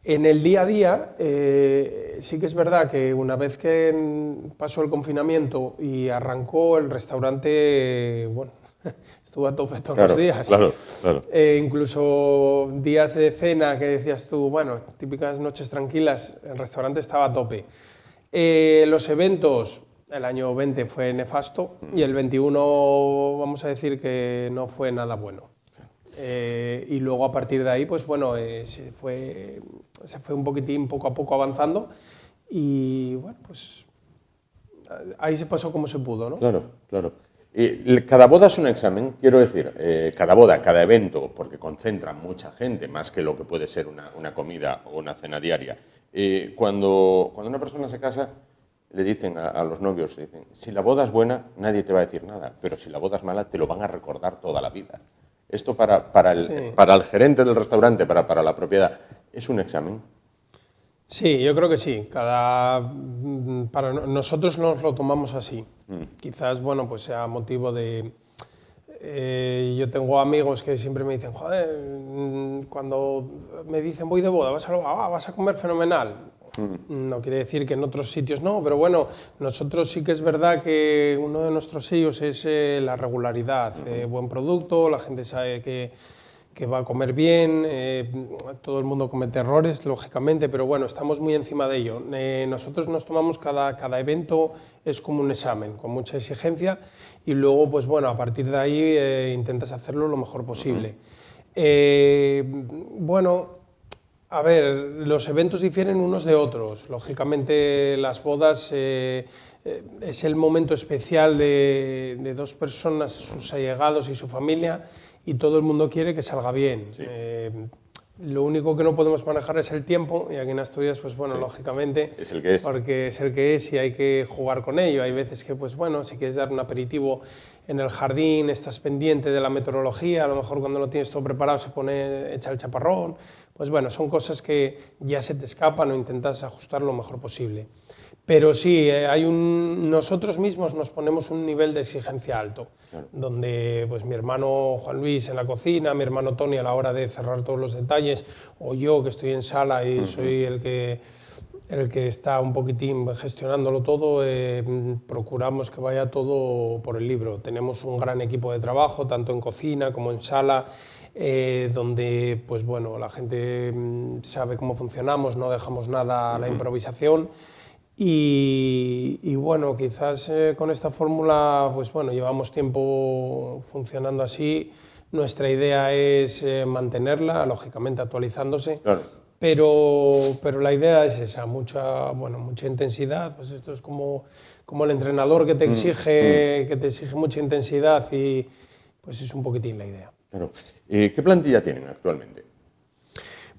En el día a día, sí que es verdad que una vez que pasó el confinamiento y arrancó el restaurante, bueno, estuvo a tope todos los días. Claro. Incluso días de cena que decías tú, bueno, típicas noches tranquilas, el restaurante estaba a tope. Los eventos, el año 20 fue nefasto y el 21 vamos a decir que no fue nada bueno. Y luego a partir de ahí, pues bueno, se fue un poquitín poco a poco avanzando y bueno, pues ahí se pasó como se pudo, ¿no? Claro. Cada boda es un examen, quiero decir, cada boda, cada evento, porque concentra mucha gente, más que lo que puede ser una comida o una cena diaria. Cuando una persona se casa, le dicen a los novios, si la boda es buena, nadie te va a decir nada, pero si la boda es mala, te lo van a recordar toda la vida. Esto para el gerente del restaurante, para la propiedad, ¿es un examen? Sí, yo creo que sí. Para nosotros nos lo tomamos así. Quizás, bueno, pues sea motivo de... yo tengo amigos que siempre me dicen, joder, cuando me dicen voy de boda, vas a comer fenomenal. No quiere decir que en otros sitios no, pero bueno, nosotros sí que es verdad que uno de nuestros sellos es la regularidad, buen producto, la gente sabe que va a comer bien, todo el mundo comete errores, lógicamente, pero bueno, estamos muy encima de ello. Nosotros nos tomamos cada evento, es como un examen, con mucha exigencia, y luego, pues bueno, a partir de ahí intentas hacerlo lo mejor posible. Bueno, a ver, los eventos difieren unos de otros. Lógicamente, las bodas es el momento especial de dos personas, sus allegados y su familia, y todo el mundo quiere que salga bien. Sí. Lo único que no podemos manejar es el tiempo, y aquí en Asturias, pues bueno, lógicamente, es el que es. Porque es el que es y hay que jugar con ello. Hay veces que, pues bueno, si quieres dar un aperitivo en el jardín, estás pendiente de la meteorología, a lo mejor cuando lo tienes todo preparado echa el chaparrón. Pues bueno, son cosas que ya se te escapan o intentas ajustar lo mejor posible. Pero sí, nosotros mismos nos ponemos un nivel de exigencia alto, donde pues mi hermano Juan Luis en la cocina, mi hermano Tony a la hora de cerrar todos los detalles, o yo que estoy en sala y soy el que está un poquitín gestionándolo todo, procuramos que vaya todo por el libro. Tenemos un gran equipo de trabajo, tanto en cocina como en sala, donde pues bueno, la gente sabe cómo funcionamos, no dejamos nada a la improvisación. Y bueno, quizás con esta fórmula, pues bueno, llevamos tiempo funcionando así. Nuestra idea es mantenerla, lógicamente actualizándose, pero la idea es esa, mucha intensidad. Pues esto es como el entrenador que te exige mucha intensidad y pues es un poquitín la idea. Claro. ¿Qué plantilla tienen actualmente?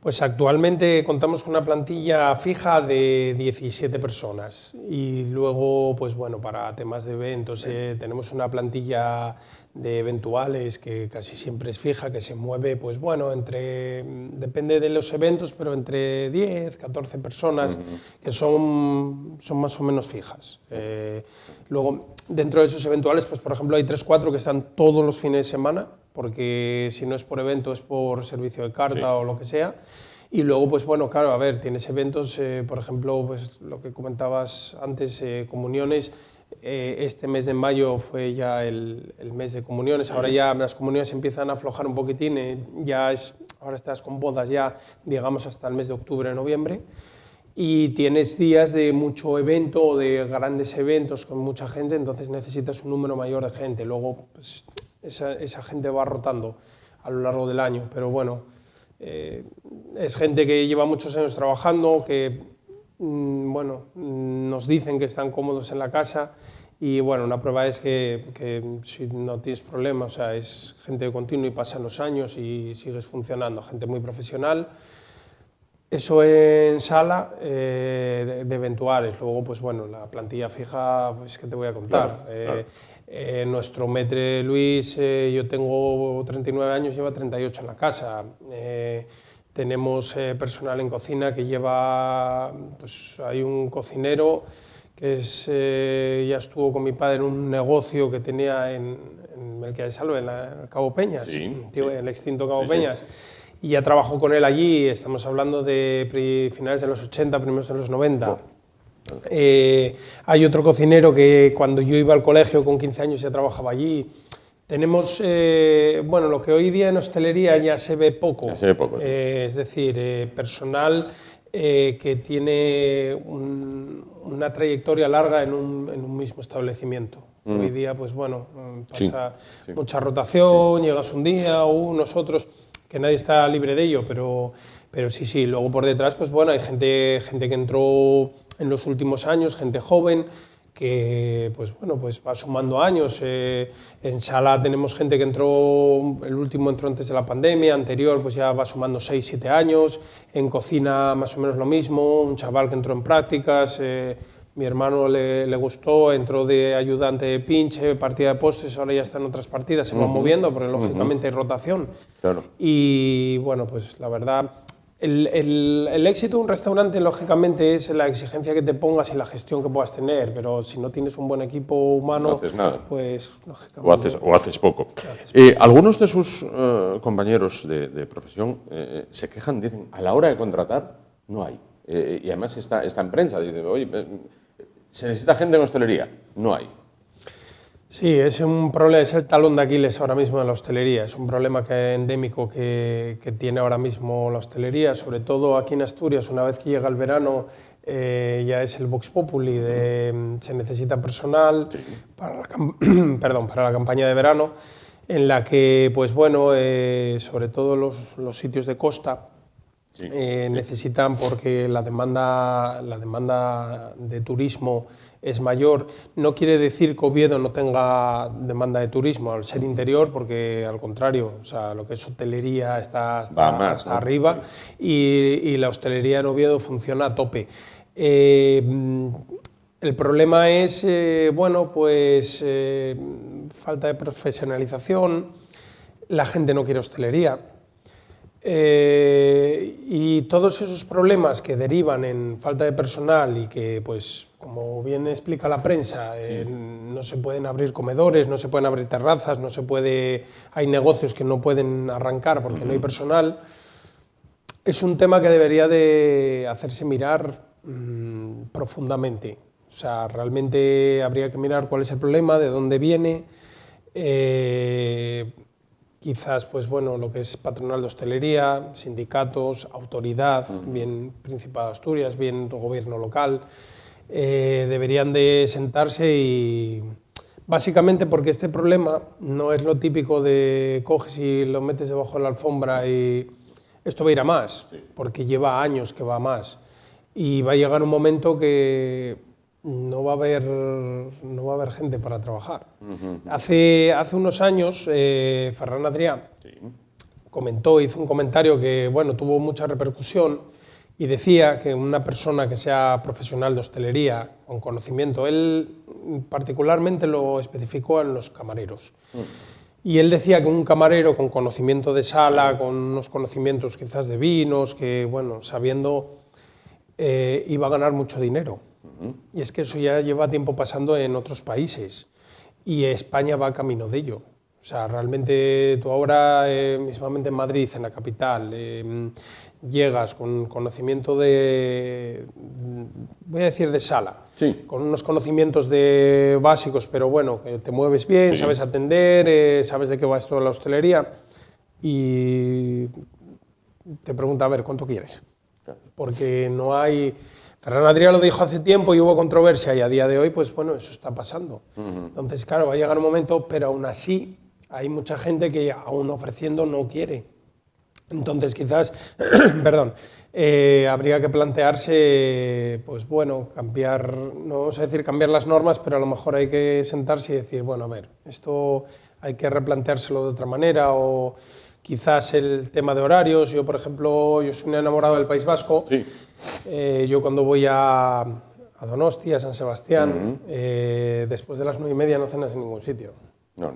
Pues actualmente contamos con una plantilla fija de 17 personas y luego, pues bueno, para temas de eventos tenemos una plantilla de eventuales que casi siempre es fija, que se mueve, pues bueno, depende de los eventos, pero entre 10, 14 personas que son más o menos fijas. Luego, dentro de esos eventuales, pues por ejemplo hay 3, 4 que están todos los fines de semana, porque si no es por evento es por servicio de carta o lo que sea. Y luego, pues bueno, claro, a ver, tienes eventos, por ejemplo, pues lo que comentabas antes, comuniones. Este mes de mayo fue ya el mes de comuniones, ahora ya las comuniones empiezan a aflojar un poquitín, ahora estás con bodas ya, digamos, hasta el mes de octubre, noviembre. Y tienes días de mucho evento o de grandes eventos con mucha gente, entonces necesitas un número mayor de gente. Luego, pues, esa gente va rotando a lo largo del año, pero bueno, es gente que lleva muchos años trabajando, que bueno, nos dicen que están cómodos en la casa y bueno, una prueba es que si no tienes problemas, o sea, es gente continua y pasan los años y sigues funcionando, gente muy profesional. Eso en sala de eventuales. Luego, pues bueno, la plantilla fija, pues ¿qué te voy a contar? Claro. Nuestro maître Luis, yo tengo 39 años, lleva 38 en la casa. Tenemos personal en cocina que lleva, pues hay un cocinero que ya estuvo con mi padre en un negocio que tenía en Melquía de Salve, en Cabo Peñas, el extinto Cabo Peñas. Y ya trabajó con él allí, estamos hablando de finales de los 80, primeros de los 90. Hay otro cocinero que cuando yo iba al colegio con 15 años ya trabajaba allí. Tenemos, bueno, lo que hoy día en hostelería ya se ve poco. Ya se ve poco. Es decir, personal que tiene una trayectoria larga en un mismo establecimiento. Hoy día, pues bueno, pasa mucha rotación, llegas un día, nosotros, que nadie está libre de ello, pero sí. Luego por detrás, pues bueno, hay gente que entró en los últimos años, gente joven, que pues bueno, pues va sumando años. En sala tenemos gente que entró, el último entró antes de la pandemia, anterior pues ya va sumando 6, 7 años. En cocina más o menos lo mismo, un chaval que entró en prácticas, mi hermano le gustó, entró de ayudante de pinche, partida de postres, ahora ya está en otras partidas, se van moviendo porque lógicamente hay rotación. Claro. Y bueno, pues la verdad, el éxito de un restaurante lógicamente es la exigencia que te pongas y la gestión que puedas tener, pero si no tienes un buen equipo humano, no haces nada. Pues lógicamente... O haces poco. Algunos de sus compañeros de profesión se quejan, dicen, a la hora de contratar no hay. Y además está en prensa, dicen, oye, se necesita gente en hostelería, no hay. Sí, es un problema, es el talón de Aquiles ahora mismo de la hostelería, es un problema endémico que tiene ahora mismo la hostelería, sobre todo aquí en Asturias, una vez que llega el verano ya es el vox populi, se necesita personal para la campaña de verano, en la que, pues bueno, sobre todo los sitios de costa, necesitan, porque la demanda de turismo es mayor. No quiere decir que Oviedo no tenga demanda de turismo al ser interior, porque al contrario, o sea, lo que es hotelería está hasta arriba y la hostelería en Oviedo funciona a tope. El problema es, bueno, pues falta de profesionalización, la gente no quiere hostelería. Y todos esos problemas que derivan en falta de personal y que, pues, como bien explica la prensa, no se pueden abrir comedores, no se pueden abrir terrazas, hay negocios que no pueden arrancar porque no hay personal, es un tema que debería de hacerse mirar profundamente. O sea, realmente habría que mirar cuál es el problema, de dónde viene. Quizás, pues bueno, lo que es patronal de hostelería, sindicatos, autoridad, bien Principado de Asturias, bien gobierno local, deberían de sentarse y básicamente porque este problema no es lo típico de coges y lo metes debajo de la alfombra y esto va a ir a más, porque lleva años que va a más y va a llegar un momento que no va a haber gente para trabajar. Hace unos años, Ferran Adrià hizo un comentario que, bueno, tuvo mucha repercusión y decía que una persona que sea profesional de hostelería con conocimiento, él particularmente lo especificó en los camareros. Y él decía que un camarero con conocimiento de sala, con unos conocimientos quizás de vinos, que, bueno, sabiendo, iba a ganar mucho dinero. Y es que eso ya lleva tiempo pasando en otros países y España va camino de ello. O sea, realmente tú ahora, mismamente en Madrid, en la capital, llegas con conocimiento de, voy a decir de sala, con unos conocimientos básicos, pero bueno, que te mueves bien, sabes atender, sabes de qué va esto de la hostelería y te pregunta, a ver, ¿cuánto quieres? Porque no hay... Ferran Adrià lo dijo hace tiempo y hubo controversia y a día de hoy, pues bueno, eso está pasando. Entonces, claro, va a llegar un momento, pero aún así hay mucha gente que aún ofreciendo no quiere. Entonces, quizás, perdón, habría que plantearse, pues bueno, cambiar, no vamos a decir cambiar las normas, pero a lo mejor hay que sentarse y decir, bueno, a ver, esto hay que replanteárselo de otra manera o quizás el tema de horarios. Yo, por ejemplo, yo soy un enamorado del País Vasco. Yo cuando voy a Donostia, a San Sebastián, después de las 9:30 no cenas en ningún sitio. No.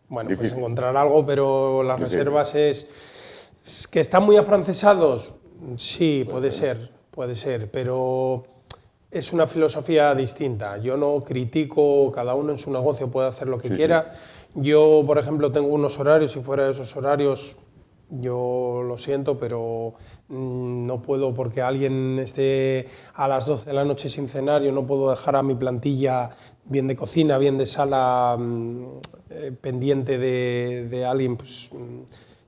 Bueno, Difícil. pues encontrar algo, pero las reservas es que están muy afrancesados. Sí, puede ser, pero es una filosofía distinta. Yo no critico, cada uno en su negocio puede hacer lo que quiera. Yo, por ejemplo, tengo unos horarios y fuera de esos horarios, yo lo siento, pero no puedo, porque alguien esté a las 12 de la noche sin cenar, yo no puedo dejar a mi plantilla, bien de cocina, bien de sala, pendiente de alguien. Pues,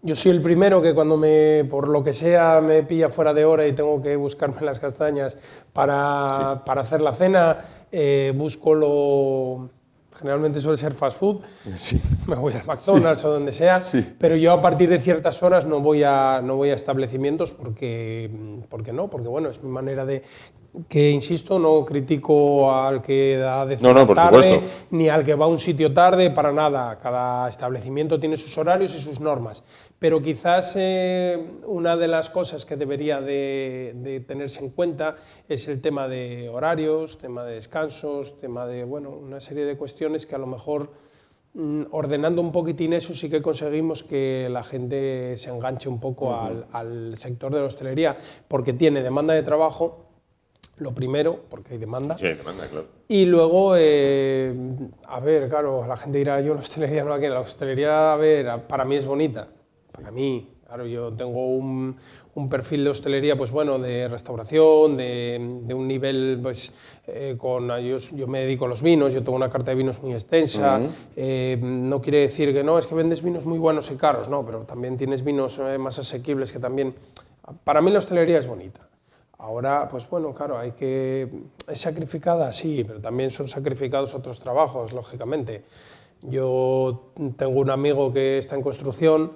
yo soy el primero que cuando por lo que sea me pilla fuera de hora y tengo que buscarme las castañas para hacer la cena, busco generalmente suele ser fast food, me voy al McDonald's o donde sea, pero yo a partir de ciertas horas no voy a establecimientos porque bueno, es mi manera de... Que, insisto, no critico al que da de cena tarde, ni al que va a un sitio tarde, para nada. Cada establecimiento tiene sus horarios y sus normas. Pero quizás una de las cosas que debería de tenerse en cuenta es el tema de horarios, tema de descansos, tema de, bueno, una serie de cuestiones que a lo mejor, ordenando un poquitín eso, sí que conseguimos que la gente se enganche un poco al sector de la hostelería, porque tiene demanda de trabajo. Lo primero, porque hay demanda. Sí, hay demanda, claro. Y luego, a ver, claro, la gente dirá, yo la hostelería no la quiero. La hostelería, a ver, para mí es bonita. Para mí, claro, yo tengo un perfil de hostelería, pues bueno, de restauración, de un nivel, pues, yo me dedico a los vinos, yo tengo una carta de vinos muy extensa. No quiere decir que no, es que vendes vinos muy buenos y caros, no, pero también tienes vinos más asequibles que también... Para mí la hostelería es bonita. Ahora, pues bueno, claro, es sacrificada, sí, pero también son sacrificados otros trabajos, lógicamente. Yo tengo un amigo que está en construcción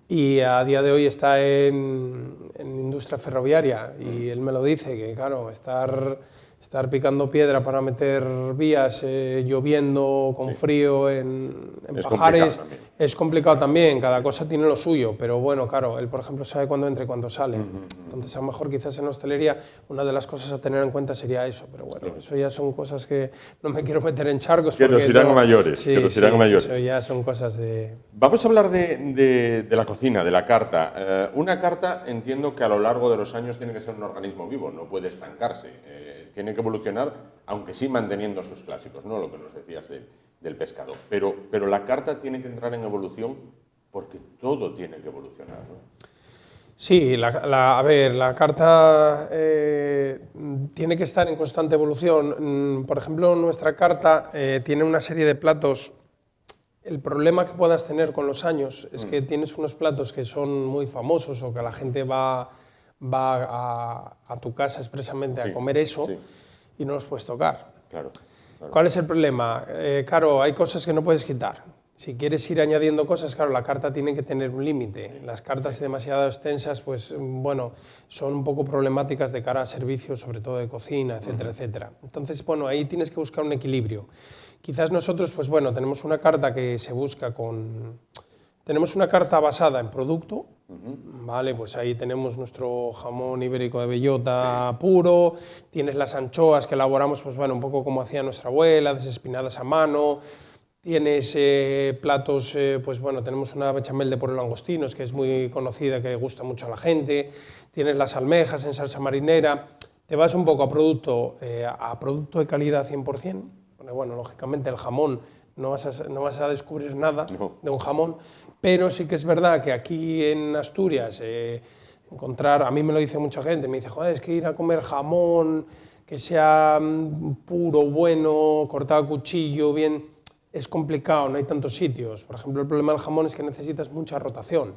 y a día de hoy está en industria ferroviaria y él me lo dice, que claro, estar picando piedra para meter vías, lloviendo, con frío, en pajares, es complicado también, cada cosa tiene lo suyo, pero bueno, claro, él por ejemplo sabe cuándo entra y cuándo sale, entonces a lo mejor quizás en hostelería una de las cosas a tener en cuenta sería eso, pero bueno, eso ya son cosas que no me quiero meter en charcos. Que nos irán a mayores, eso ya son cosas de... Vamos a hablar de la cocina, de la carta. Una carta, entiendo que a lo largo de los años tiene que ser un organismo vivo, no puede estancarse. Tiene que evolucionar, aunque sí manteniendo sus clásicos, ¿no? Lo que nos decías del pescado. Pero la carta tiene que entrar en evolución porque todo tiene que evolucionar, ¿no? Sí, a ver, la carta tiene que estar en constante evolución. Por ejemplo, nuestra carta tiene una serie de platos. El problema que puedas tener con los años es que tienes unos platos que son muy famosos o que la gente va a tu casa expresamente a comer eso y no los puedes tocar. Claro. ¿Cuál es el problema? Claro, hay cosas que no puedes quitar. Si quieres ir añadiendo cosas, claro, la carta tiene que tener un límite. Las cartas demasiado extensas, pues bueno, son un poco problemáticas de cara a servicios, sobre todo de cocina, etcétera, etcétera. Entonces, bueno, ahí tienes que buscar un equilibrio. Quizás nosotros, pues bueno, tenemos una carta que se busca con... Tenemos una carta basada en producto, ¿vale? Pues ahí tenemos nuestro jamón ibérico de bellota puro, tienes las anchoas que elaboramos, pues bueno, un poco como hacía nuestra abuela, desespinadas a mano. Tienes platos, pues bueno, tenemos una bechamel de pollo langostinos que es muy conocida, que gusta mucho a la gente. Tienes las almejas en salsa marinera. Te vas un poco a producto de calidad 100%. Bueno, lógicamente el jamón no vas a descubrir nada de un jamón, pero sí que es verdad que aquí en Asturias encontrar, a mí me lo dice mucha gente, me dice, joder, es que ir a comer jamón que sea puro, bueno, cortado a cuchillo, bien... es complicado, no hay tantos sitios. Por ejemplo, el problema del jamón es que necesitas mucha rotación.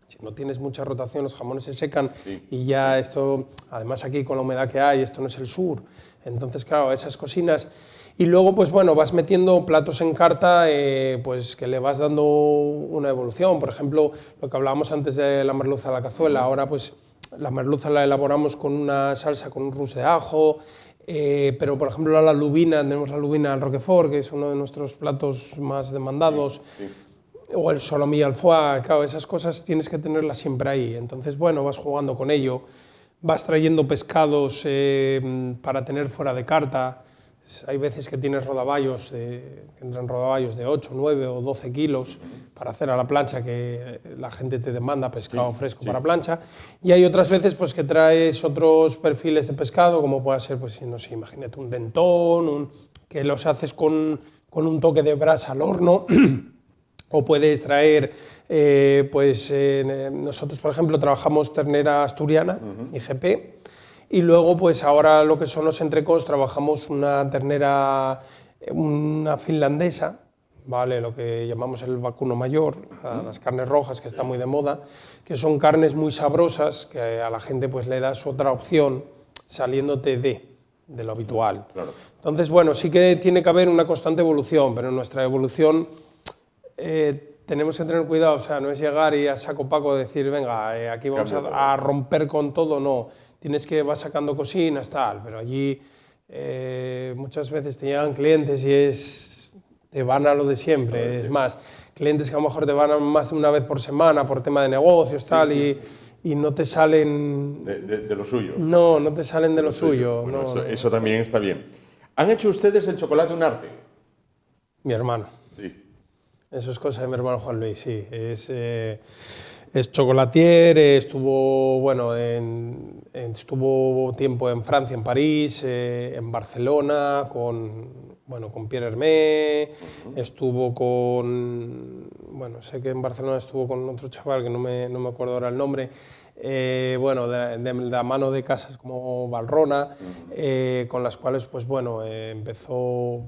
Si no tienes mucha rotación, los jamones se secan y ya esto, además aquí con la humedad que hay, esto no es el sur. Entonces, claro, esas cocinas. Y luego, pues bueno, vas metiendo platos en carta pues que le vas dando una evolución. Por ejemplo, lo que hablábamos antes de la merluza a la cazuela, ahora pues la merluza la elaboramos con una salsa, con un rousse de ajo. Pero, por ejemplo, la lubina, tenemos la lubina al Roquefort, que es uno de nuestros platos más demandados, o el solomillo al foie, claro, esas cosas tienes que tenerlas siempre ahí. Entonces, bueno, vas jugando con ello, vas trayendo pescados para tener fuera de carta. Hay veces que tienes rodaballos, que entran rodaballos de 8, 9 o 12 kilos para hacer a la plancha, que la gente te demanda pescado fresco para plancha. Y hay otras veces pues, que traes otros perfiles de pescado, como puede ser, pues, no sé, imagínate un dentón, que los haces con un toque de brasa al horno. O puedes traer, nosotros, por ejemplo, trabajamos ternera asturiana, IGP. Y luego, pues ahora lo que son los entrecôts, trabajamos una ternera, una finlandesa, ¿vale? Lo que llamamos el vacuno mayor, las carnes rojas, que está muy de moda, que son carnes muy sabrosas, que a la gente pues le das otra opción saliéndote de lo habitual. Claro. Entonces, bueno, sí que tiene que haber una constante evolución, pero en nuestra evolución tenemos que tener cuidado, o sea, no es llegar y a saco paco decir, venga, aquí vamos a romper con todo, no. Tienes que vas sacando cocinas, tal, pero allí muchas veces te llegan clientes y te van a lo de siempre. Es más, clientes que a lo mejor te van a más de una vez por semana por tema de negocios, tal, y no te salen... De lo suyo. No, no te salen de lo suyo. Bueno, no, eso también está bien. ¿Han hecho ustedes el chocolate un arte? Mi hermano. Sí. Eso es cosa de mi hermano Juan Luis, sí. Es chocolatier, estuvo, bueno, estuvo tiempo en Francia, en París, en Barcelona, con Pierre Hermé, estuvo con, bueno, sé que en Barcelona estuvo con otro chaval que no me acuerdo ahora el nombre, bueno, de la mano de casas como Valrhona, con las cuales, pues bueno, empezó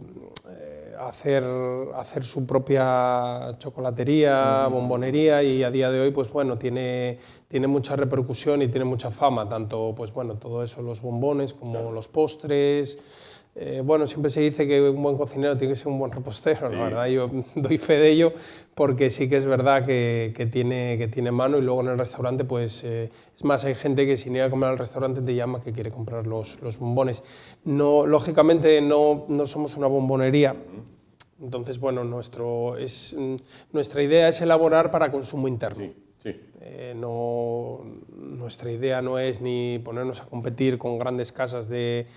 a hacer su propia chocolatería, bombonería, y a día de hoy, pues bueno, tiene mucha repercusión y tiene mucha fama, tanto, pues bueno, todo eso, los bombones como los postres. Bueno, siempre se dice que un buen cocinero tiene que ser un buen repostero, la verdad, yo doy fe de ello, porque sí que es verdad que tiene mano, y luego en el restaurante, pues, es más, hay gente que sin ir a comer al restaurante te llama que quiere comprar los bombones. No, lógicamente no somos una bombonería, entonces, bueno, nuestra idea es elaborar para consumo interno. Nuestra idea no es ni ponernos a competir con grandes casas de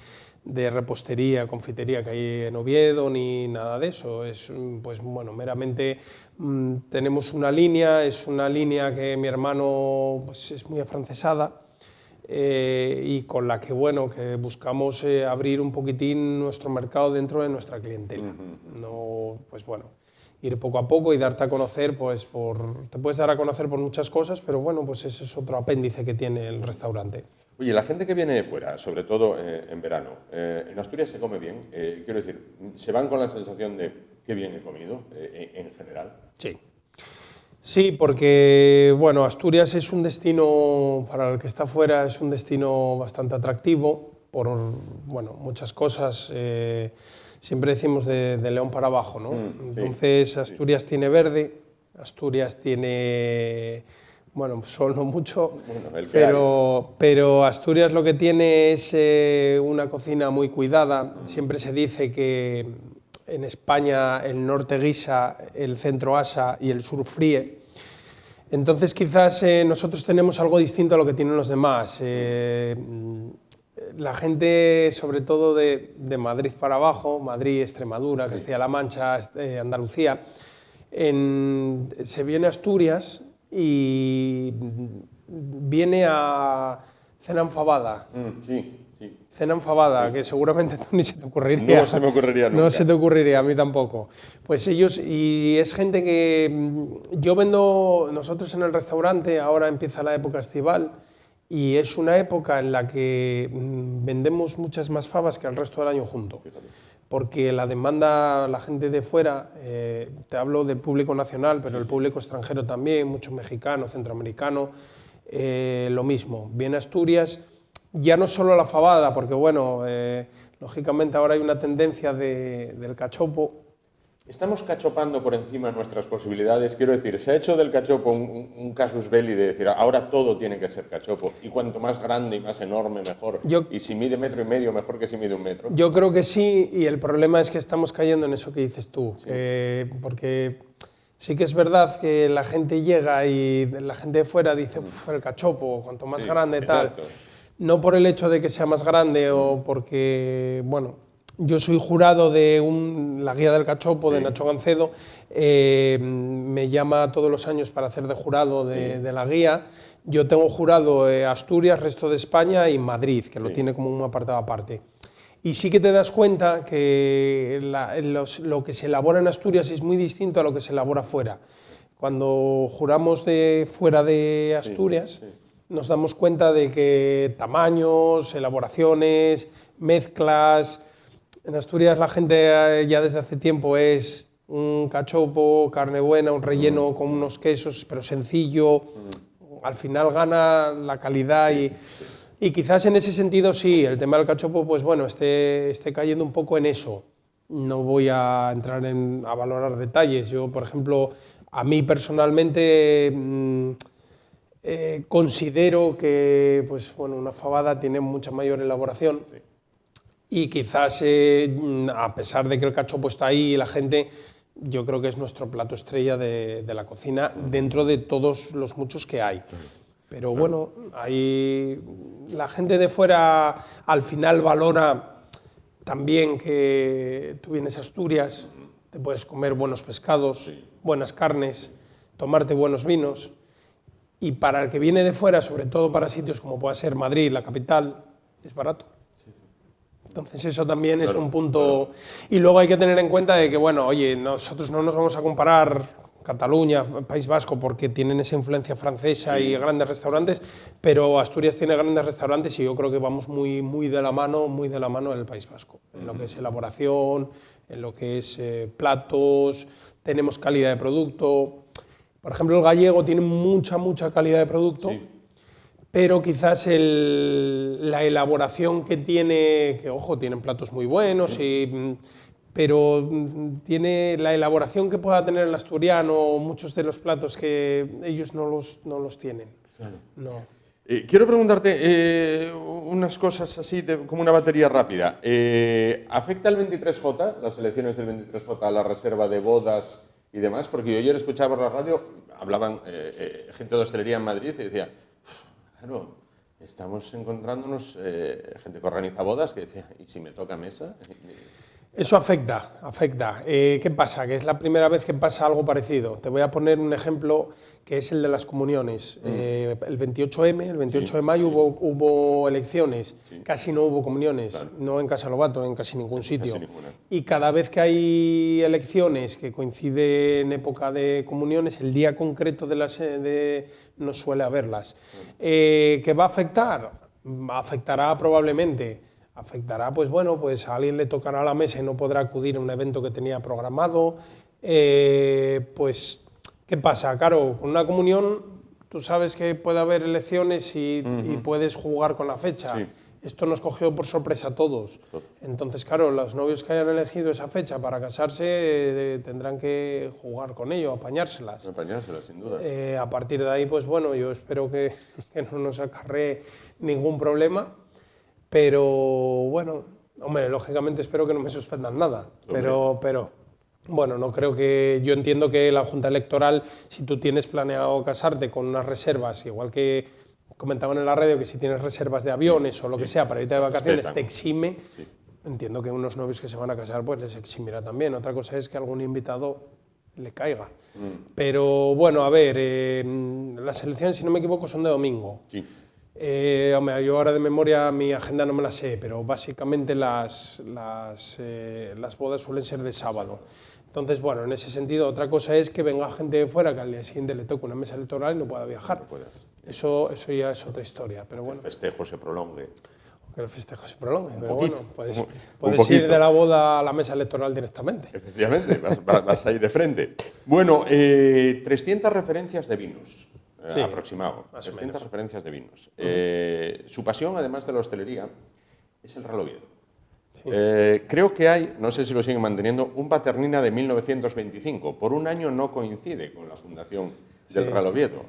repostería, confitería que hay en Oviedo, ni nada de eso. Es, pues bueno, meramente tenemos una línea, es una línea que mi hermano pues, es muy afrancesada, y con la que, bueno, que buscamos abrir un poquitín nuestro mercado dentro de nuestra clientela. No, pues bueno, ir poco a poco y darte a conocer, pues te puedes dar a conocer por muchas cosas, pero bueno, pues ese es otro apéndice que tiene el restaurante. Oye, la gente que viene de fuera, sobre todo en verano, ¿en Asturias se come bien? Quiero decir, ¿se van con la sensación de qué bien he comido en general? Sí. Sí, porque bueno, Asturias es un destino, para el que está fuera, es un destino bastante atractivo. por bueno, muchas cosas. Siempre decimos de León para abajo, ¿no? Entonces Asturias tiene verde, Asturias tiene, bueno, sol no mucho, pero Asturias lo que tiene es una cocina muy cuidada. Siempre se dice que en España el norte guisa, el centro asa y el sur fríe. Entonces quizás nosotros tenemos algo distinto a lo que tienen los demás. La gente, sobre todo de Madrid para abajo, Madrid, Extremadura, Castilla-La Mancha, Andalucía, se viene a Asturias y viene a cena enfabada. Cena enfabada, que seguramente tú ni se te ocurriría. No se me ocurriría nunca. No se te ocurriría, a mí tampoco. Pues ellos, y es gente que yo vendo, nosotros en el restaurante, ahora empieza la época estival, y es una época en la que vendemos muchas más fabas que el resto del año junto. Porque la demanda, la gente de fuera, te hablo del público nacional, pero el público extranjero también, mucho mexicano, centroamericano, lo mismo. Viene a Asturias, ya no solo la fabada, porque bueno, lógicamente ahora hay una tendencia del cachopo. Estamos cachopando por encima de nuestras posibilidades. Quiero decir, se ha hecho del cachopo un casus belli de decir, ahora todo tiene que ser cachopo, y cuanto más grande y más enorme, mejor. Y si mide 1,5 metros, mejor que si mide 1 metro. Yo creo que sí, y el problema es que estamos cayendo en eso que dices tú, porque sí que es verdad que la gente llega y la gente de fuera dice, el cachopo, cuanto más grande, tal. No por el hecho de que sea más grande o porque, bueno, yo soy jurado de la guía del cachopo de Nacho Gancedo, me llama todos los años para hacer de jurado de la guía. Yo tengo jurado Asturias, resto de España y Madrid, que lo tiene como un apartado aparte. Y sí que te das cuenta que lo que se elabora en Asturias es muy distinto a lo que se elabora fuera. Cuando juramos de fuera de Asturias, nos damos cuenta de que tamaños, elaboraciones, mezclas. En Asturias la gente ya desde hace tiempo es un cachopo, carne buena, un relleno con unos quesos, pero sencillo. Al final gana la calidad y quizás en ese sentido sí, el tema del cachopo, pues bueno, esté cayendo un poco en eso. No voy a entrar a valorar detalles. Yo, por ejemplo, a mí personalmente considero que pues, bueno, una fabada tiene mucha mayor elaboración. Y quizás, a pesar de que el cachopo está ahí, la gente, yo creo que es nuestro plato estrella de la cocina dentro de todos los muchos que hay. Pero bueno, la gente de fuera al final valora también que tú vienes a Asturias, te puedes comer buenos pescados, buenas carnes, tomarte buenos vinos. Y para el que viene de fuera, sobre todo para sitios como pueda ser Madrid, la capital, es barato. Entonces eso también es un punto. Y luego hay que tener en cuenta de que, bueno, oye, nosotros no nos vamos a comparar Cataluña, País Vasco, porque tienen esa influencia francesa y grandes restaurantes, pero Asturias tiene grandes restaurantes y yo creo que vamos muy de la mano en el País Vasco, en lo que es elaboración, en lo que es platos, tenemos calidad de producto. Por ejemplo, el gallego tiene mucha calidad de producto. Pero quizás la elaboración que tiene, que ojo, tienen platos muy buenos, pero tiene la elaboración que pueda tener el asturiano, muchos de los platos que ellos no los tienen. Claro. No. Quiero preguntarte unas cosas así, como una batería rápida. ¿Afecta el 23J, las elecciones del 23J, a la reserva de bodas y demás? Porque yo ayer escuchaba por la radio, hablaban gente de hostelería en Madrid y decía, claro, estamos encontrándonos gente que organiza bodas que decía, ¿y si me toca mesa? Eso afecta. ¿Qué pasa? Que es la primera vez que pasa algo parecido. Te voy a poner un ejemplo que es el de las comuniones. El 28M, el 28 de mayo hubo elecciones, casi no hubo comuniones, no en Casa Lobato, en casi ningún sitio. Y cada vez que hay elecciones que coincide en época de comuniones, el día concreto no suele haberlas. ¿Qué va a afectar? Afectará probablemente. Afectará, pues bueno, pues a alguien le tocará la mesa y no podrá acudir a un evento que tenía programado. Pues, ¿qué pasa? Claro, con una comunión tú sabes que puede haber elecciones y puedes jugar con la fecha. esto nos cogió por sorpresa a todos. Entonces, claro, los novios que hayan elegido esa fecha para casarse tendrán que jugar con ello, apañárselas. Apañárselas, sin duda. A partir de ahí, pues bueno, yo espero que no nos acarree ningún problema, pero bueno, hombre, lógicamente espero que no me suspendan nada, pero bueno, no creo que... Yo entiendo que la Junta Electoral, si tú tienes planeado casarte con unas reservas, igual que comentaban en la radio que si tienes reservas de aviones o lo que sea para irte de vacaciones, te exime, entiendo que unos novios que se van a casar pues les eximirá también. Otra cosa es que algún invitado le caiga. Pero bueno, a ver, las elecciones, si no me equivoco, son de domingo. Sí. Hombre, yo ahora de memoria mi agenda no me la sé, pero básicamente las bodas suelen ser de sábado. Entonces, bueno, en ese sentido, otra cosa es que venga gente de fuera que al día siguiente le toque una mesa electoral y no pueda viajar. No puedes. Eso ya es otra historia, pero bueno. El festejo se prolongue. Que el festejo se prolongue, pero poquito, bueno, un puedes ir poquito. de la boda a la mesa electoral directamente. Efectivamente, vas ahí de frente. Bueno, 300 referencias de vinos, Sí, aproximado. más o 300 menos. referencias de vinos. Su pasión, además de la hostelería, es el Real Oviedo. Sí. Creo que hay, no sé si lo siguen manteniendo, un Paternina de 1925. Por un año no coincide con la fundación del Real Oviedo.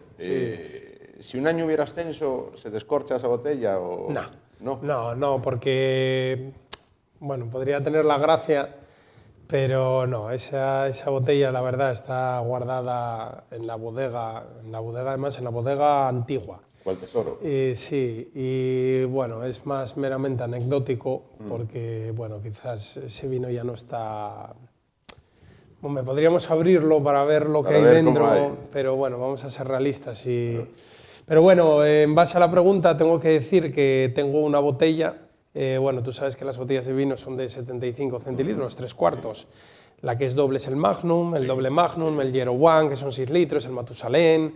Si un año hubiera ascenso, ¿se descorcha esa botella o...? No, porque, bueno, podría tener la gracia, pero no, esa botella, la verdad, está guardada en la bodega, además, en la bodega antigua. ¿Cuál tesoro? Sí, y bueno, es más meramente anecdótico, porque, bueno, quizás ese vino ya no está... Hombre, podríamos abrirlo para ver lo que hay dentro, pero bueno, vamos a ser realistas y... Pero bueno, en base a la pregunta tengo que decir que tengo una botella, bueno, tú sabes que las botellas de vino son de 75 centilitros, 3/4. La que es doble es el Magnum, el doble Magnum, el Year One, que son 6 litros, el Matusalén.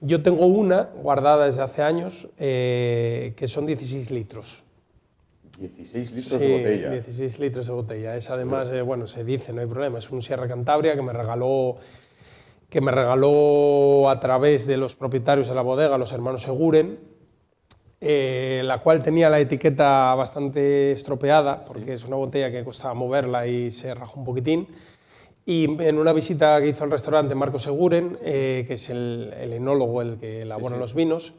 Yo tengo una guardada desde hace años, que son 16 litros. 16 litros de botella. 16 litros de botella. Es además, bueno, se dice, no hay problema, es un Sierra Cantabria que me regaló a través de los propietarios de la bodega, los hermanos Seguren, la cual tenía la etiqueta bastante estropeada, porque es una botella que costaba moverla y se rajó un poquitín. Y en una visita que hizo al restaurante Marco Seguren, que es el enólogo, el que elabora los vinos,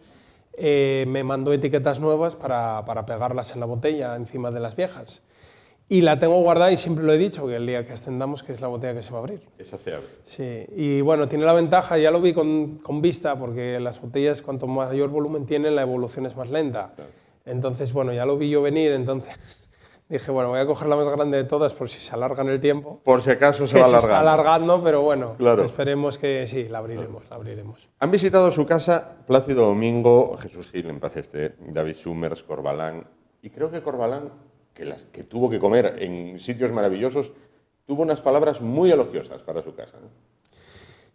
me mandó etiquetas nuevas para pegarlas en la botella encima de las viejas. Y la tengo guardada y siempre lo he dicho, que el día que ascendamos que es la botella que se va a abrir. Esa se abre. Sí, y bueno, tiene la ventaja, ya lo vi con vista, porque las botellas cuanto mayor volumen tienen, la evolución es más lenta. Claro. Entonces, bueno, ya lo vi yo venir, entonces dije, bueno, voy a coger la más grande de todas por si se alarga en el tiempo. Por si acaso se va alargando. Se está alargando, pero bueno, claro. Esperemos que sí, la abriremos, la abriremos. Han visitado su casa Plácido Domingo, Jesús Gil, en paz esté, David Summers, Corbalán, y creo que Corbalán, que tuvo que comer en sitios maravillosos, tuvo unas palabras muy elogiosas para su casa, ¿no?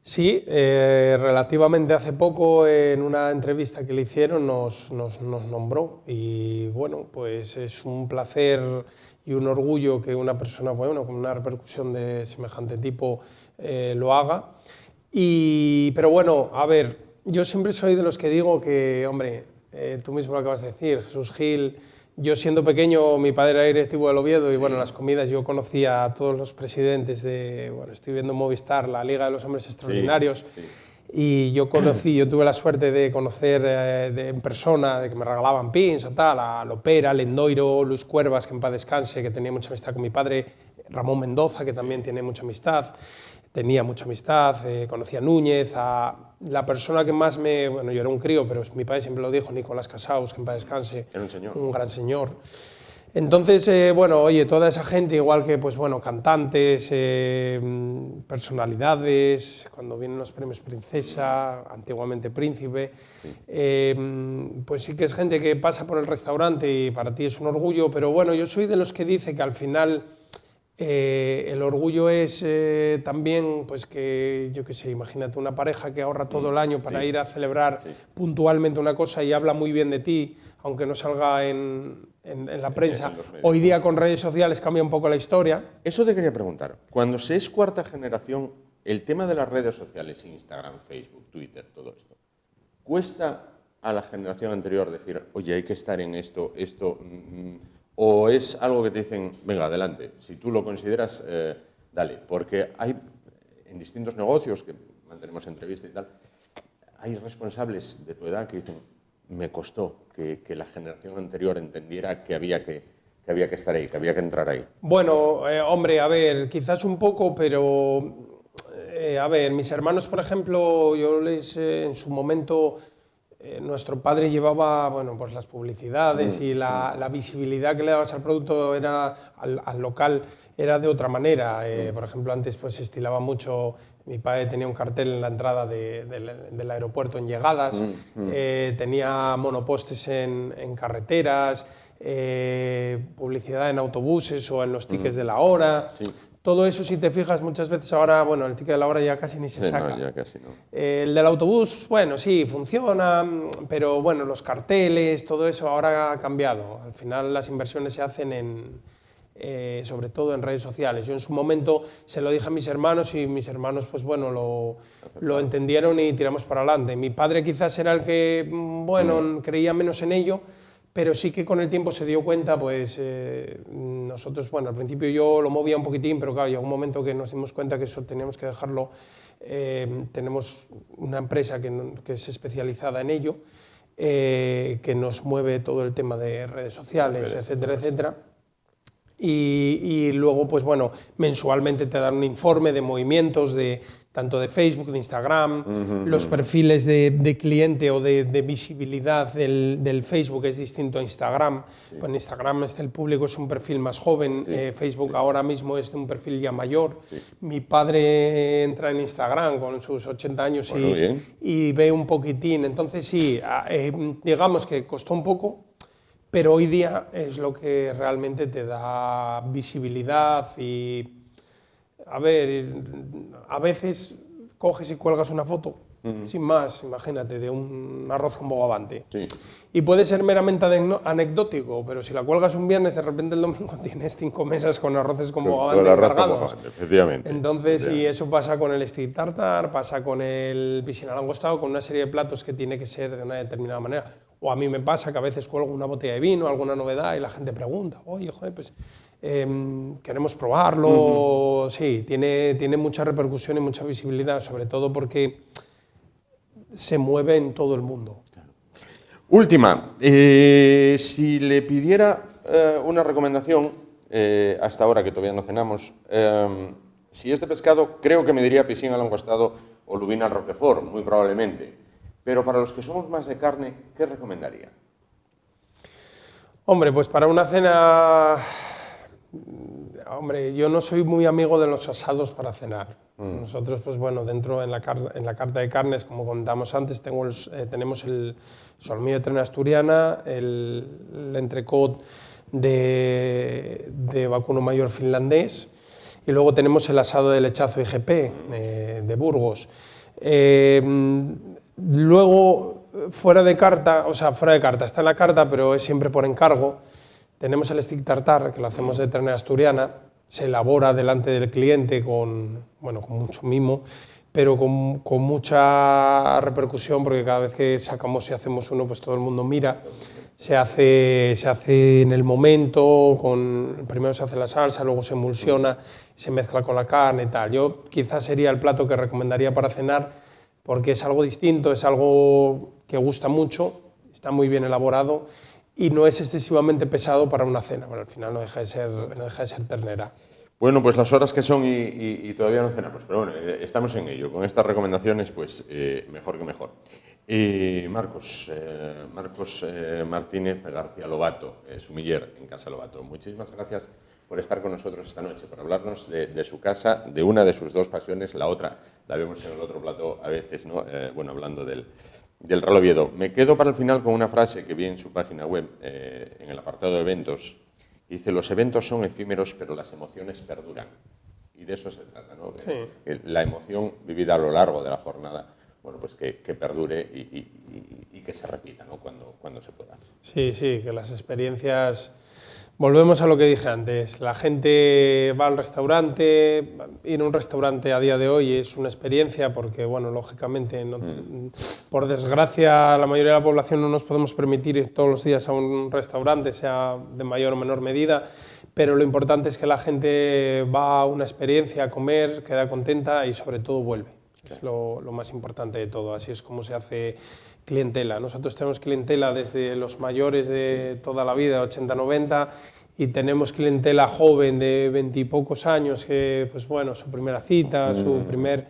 Sí, relativamente hace poco en una entrevista que le hicieron nos nombró y bueno, pues es un placer y un orgullo que una persona, bueno, con una repercusión de semejante tipo lo haga. Pero bueno, a ver, yo siempre soy de los que digo que, hombre, tú mismo lo acabas de decir, Jesús Gil. Yo siendo pequeño, mi padre era directivo del Oviedo y bueno, las comidas yo conocía a todos los presidentes de, bueno, estoy viendo Movistar, la Liga de los Hombres Extraordinarios, y yo tuve la suerte de conocer en persona, de que me regalaban pins o tal, a Lopera, Lendoiro, Luis Cuervas, que en paz descanse, que tenía mucha amistad con mi padre, Ramón Mendoza, que también tenía mucha amistad, conocía a Núñez, a la persona que más bueno, yo era un crío, pero mi padre siempre lo dijo, Nicolás Casaus, que en paz descanse, era un señor. Un gran señor. Entonces, bueno, oye, toda esa gente, igual que, pues bueno, cantantes, personalidades, cuando vienen los premios Princesa, antiguamente Príncipe, pues sí que es gente que pasa por el restaurante y para ti es un orgullo, pero bueno, yo soy de los que dice que al final el orgullo es también, pues que, yo qué sé, imagínate una pareja que ahorra todo el año para ir a celebrar puntualmente una cosa y habla muy bien de ti, aunque no salga en la prensa. Hoy día con redes sociales cambia un poco la historia. Eso te quería preguntar. Cuando se es cuarta generación, el tema de las redes sociales, Instagram, Facebook, Twitter, todo esto, ¿cuesta a la generación anterior decir, oye, hay que estar en esto, o es algo que te dicen, venga, adelante, si tú lo consideras, dale, porque hay en distintos negocios, que mantenemos entrevistas y tal, hay responsables de tu edad que dicen, me costó que la generación anterior entendiera que había que estar ahí, que había que entrar ahí. Bueno, hombre, a ver, quizás un poco, pero a ver, mis hermanos, por ejemplo, yo les en su momento nuestro padre llevaba, bueno, pues las publicidades y la visibilidad que le dabas al producto era al local era de otra manera. Por ejemplo, antes pues se estilaba mucho. Mi padre tenía un cartel en la entrada del aeropuerto en llegadas, tenía monopostes en carreteras, publicidad en autobuses o en los tickets de la hora. Sí. Todo eso, si te fijas, muchas veces ahora, bueno, el ticket de la hora ya casi ni se saca. No, ya casi no. El del autobús, bueno, sí, funciona, pero bueno, los carteles, todo eso ahora ha cambiado. Al final las inversiones se hacen sobre todo en redes sociales. Yo en su momento se lo dije a mis hermanos y mis hermanos, pues bueno, lo entendieron y tiramos para adelante. Mi padre quizás era el que, bueno, creía menos en ello, pero sí que con el tiempo se dio cuenta, pues nosotros, bueno, al principio yo lo movía un poquitín, pero claro, llegó un momento que nos dimos cuenta que eso teníamos que dejarlo. Tenemos una empresa que es especializada en ello, que nos mueve todo el tema de redes sociales, etcétera, etcétera. Y luego, pues bueno, mensualmente te dan un informe de movimientos tanto de Facebook, de Instagram, los perfiles de cliente o de visibilidad del Facebook es distinto a Instagram. Sí. Pues en Instagram el público es un perfil más joven, Facebook ahora mismo es de un perfil ya mayor. Sí. Mi padre entra en Instagram con sus 80 años y ve un poquitín, entonces sí, digamos que costó un poco, pero hoy día es lo que realmente te da visibilidad y, a ver, a veces coges y cuelgas una foto, sin más, imagínate, de un arroz con bogavante. Sí. Y puede ser meramente anecdótico, pero si la cuelgas un viernes, de repente el domingo tienes 5 mesas con arroces con bogavante cargados. Efectivamente. Entonces, y eso pasa con el steak tartar, pasa con el piscina langostado, con una serie de platos que tiene que ser de una determinada manera. O a mí me pasa que a veces cuelgo una botella de vino, alguna novedad, y la gente pregunta, oye, joder, pues queremos probarlo. Sí, tiene mucha repercusión y mucha visibilidad, sobre todo porque se mueve en todo el mundo. Última, si le pidiera una recomendación, hasta ahora que todavía no cenamos, si es de pescado, creo que me diría piscina al langostado o lubina al roquefort, muy probablemente. Pero para los que somos más de carne, ¿qué recomendaría? Hombre, pues para una cena... Hombre, yo no soy muy amigo de los asados para cenar. Nosotros, pues bueno, dentro en la carta de carnes, como contamos antes, tenemos el solomillo de ternera asturiana, el entrecot de vacuno mayor finlandés y luego tenemos el asado de lechazo IGP de Burgos. Luego, fuera de carta, está en la carta, pero es siempre por encargo. Tenemos el stick tartar, que lo hacemos de ternera asturiana, se elabora delante del cliente con mucho mimo, pero con mucha repercusión, porque cada vez que sacamos y hacemos uno, pues todo el mundo mira. Se hace en el momento, primero se hace la salsa, luego se emulsiona, se mezcla con la carne y tal. Yo quizás sería el plato que recomendaría para cenar, porque es algo distinto, es algo que gusta mucho, está muy bien elaborado y no es excesivamente pesado para una cena, pero al final no deja de ser ternera. Bueno, pues las horas que son y todavía no cenamos, pero bueno, estamos en ello. Con estas recomendaciones, pues mejor que mejor. Marcos Martínez García Lobato, sumiller en Casa Lobato. Muchísimas gracias por estar con nosotros esta noche, por hablarnos de su casa, de una de sus dos pasiones, la otra la vemos en el otro plato a veces, ¿no? Hablando del Real Oviedo. Me quedo para el final con una frase que vi en su página web, en el apartado de eventos. Dice, los eventos son efímeros, pero las emociones perduran. Y de eso se trata, ¿no? Sí. La emoción vivida a lo largo de la jornada, bueno, pues que perdure y que se repita, ¿no? Cuando se pueda. Sí, que las experiencias... volvemos a lo que dije antes, la gente va al restaurante, ir a un restaurante a día de hoy es una experiencia porque, bueno, lógicamente, por desgracia, la mayoría de la población no nos podemos permitir ir todos los días a un restaurante, sea de mayor o menor medida, pero lo importante es que la gente va a una experiencia a comer, queda contenta y sobre todo vuelve. Es lo más importante de todo, así es como se hace clientela. Nosotros tenemos clientela desde los mayores de toda la vida, 80, 90, y tenemos clientela joven de 20 y pocos años, que, pues bueno, su primera cita, su primer...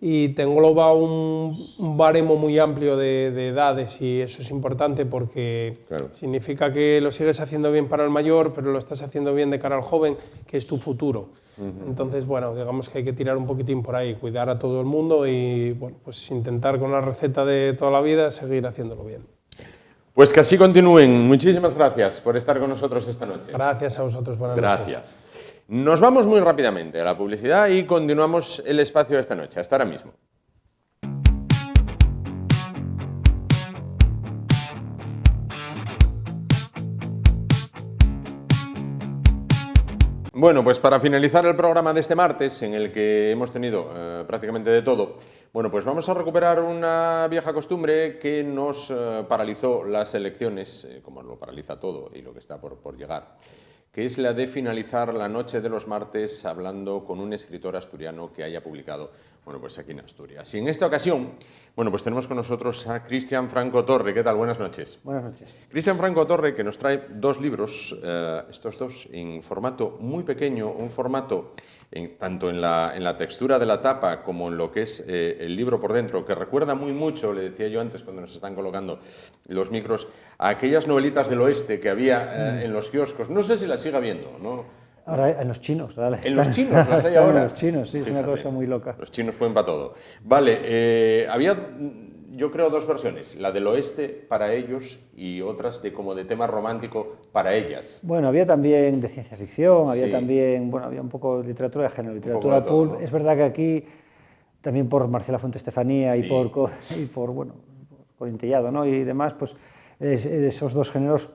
Y te engloba un baremo muy amplio de edades y eso es importante porque significa que lo sigues haciendo bien para el mayor, pero lo estás haciendo bien de cara al joven, que es tu futuro. Entonces, bueno, digamos que hay que tirar un poquitín por ahí, cuidar a todo el mundo y, bueno, pues intentar con la receta de toda la vida seguir haciéndolo bien. Pues que así continúen. Muchísimas gracias por estar con nosotros esta noche. Gracias a vosotros, buenas noches. Gracias. Nos vamos muy rápidamente a la publicidad y continuamos el espacio de esta noche. Hasta ahora mismo. Bueno, pues para finalizar el programa de este martes, en el que hemos tenido prácticamente de todo, bueno, pues vamos a recuperar una vieja costumbre que nos paralizó las elecciones, como lo paraliza todo y lo que está por llegar, que es la de finalizar la noche de los martes hablando con un escritor asturiano que haya publicado, bueno, pues aquí en Asturias. Y en esta ocasión, bueno, pues tenemos con nosotros a Cristian Franco Torre. ¿Qué tal? Buenas noches. Buenas noches. Cristian Franco Torre, que nos trae dos libros, estos dos, en formato muy pequeño, un formato tanto en la textura de la tapa como en lo que es el libro por dentro, que recuerda muy mucho, le decía yo antes cuando nos están colocando los micros, a aquellas novelitas del oeste que había en los kioscos. No sé si las sigue habiendo, ¿no? Ahora en los chinos, ¿vale? En los chinos, las hay ahora. En los chinos, sí, fíjate, es una cosa muy loca. Los chinos pueden para todo. Vale, había, yo creo, dos versiones, la del oeste para ellos y otras como de tema romántico para ellas. Bueno, había también de ciencia ficción, había también, bueno, había un poco de literatura de género, literatura pulp. ¿No? Es verdad que aquí, también por Marcela Fuente Estefanía y por bueno, por Intellado, ¿no? Y demás, pues esos dos géneros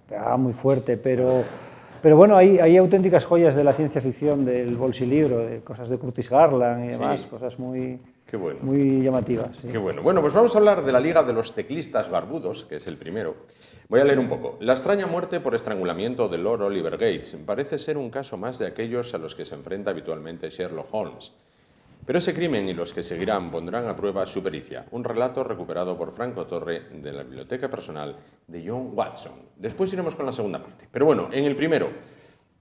pegaban muy fuerte, pero bueno, hay auténticas joyas de la ciencia ficción, del bolsilibro, de cosas de Curtis Garland y demás, cosas muy, muy llamativas. Sí. Qué bueno. Bueno, pues vamos a hablar de la Liga de los Teclistas Barbudos, que es el primero. Voy a leer un poco. La extraña muerte por estrangulamiento de Lord Oliver Gates parece ser un caso más de aquellos a los que se enfrenta habitualmente Sherlock Holmes. Pero ese crimen y los que seguirán pondrán a prueba su pericia. Un relato recuperado por Franco Torre de la biblioteca personal de John Watson. Después iremos con la segunda parte. Pero bueno, en el primero,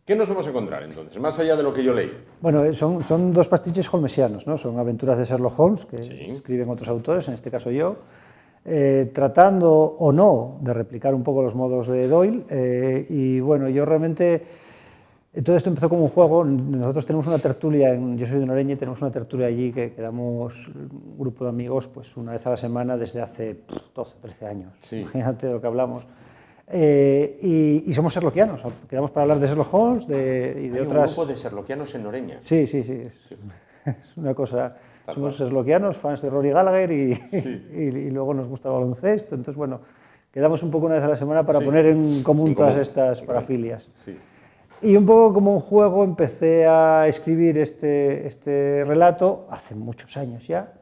¿qué nos vamos a encontrar entonces, más allá de lo que yo leí? Bueno, son dos pastiches holmesianos, ¿no? Son aventuras de Sherlock Holmes, que escriben otros autores, en este caso yo, tratando o no de replicar un poco los modos de Doyle. Y bueno, yo realmente... Todo esto empezó como un juego. Nosotros tenemos una tertulia, yo soy de Noreña y tenemos una tertulia allí que quedamos un grupo de amigos pues una vez a la semana desde hace 12, 13 años. Sí. Imagínate de lo que hablamos. Y somos sherlockianos, quedamos para hablar de Sherlock Holmes y de otras... un grupo de sherlockianos en Noreña. Sí. Es una cosa... Somos sherlockianos, fans de Rory Gallagher y luego nos gusta el baloncesto. Entonces, bueno, quedamos un poco una vez a la semana para poner en común todas estas parafilias. Sí. Y un poco como un juego empecé a escribir este relato hace muchos años ya.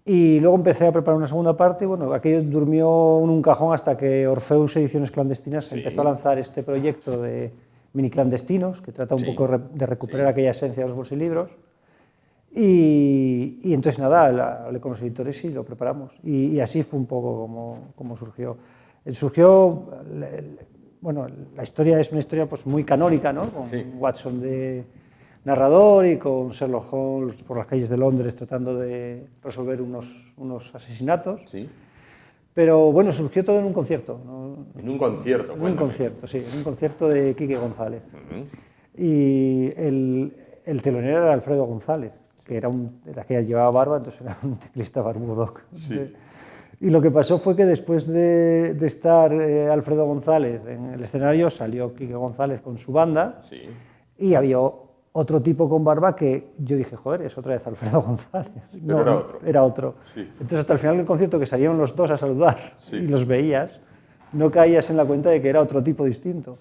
Y luego empecé a preparar una segunda parte y bueno, aquello durmió en un cajón hasta que Orfeus Ediciones Clandestinas empezó a lanzar este proyecto de mini clandestinos, que trata un poco de recuperar aquella esencia de los bolsilibros. Y entonces nada, hablé con los editores y lo preparamos. Y así fue un poco como surgió. Bueno, la historia es una historia pues muy canónica, ¿no? Con Watson de narrador y con Sherlock Holmes por las calles de Londres tratando de resolver unos asesinatos. Sí. Pero bueno, surgió todo en un concierto, ¿no? ¿En un concierto? En un concierto, sí, en un concierto de Quique González. Y el telonero era Alfredo González, que era que llevaba barba, entonces era un teclista barbudo. Sí. Y lo que pasó fue que después de estar Alfredo González en el escenario, salió Quique González con su banda y había otro tipo con barba que yo dije, joder, es otra vez Alfredo González. Pero no, era otro. Sí. Entonces hasta el final del concierto, que salieron los dos a saludar y los veías, no caías en la cuenta de que era otro tipo distinto.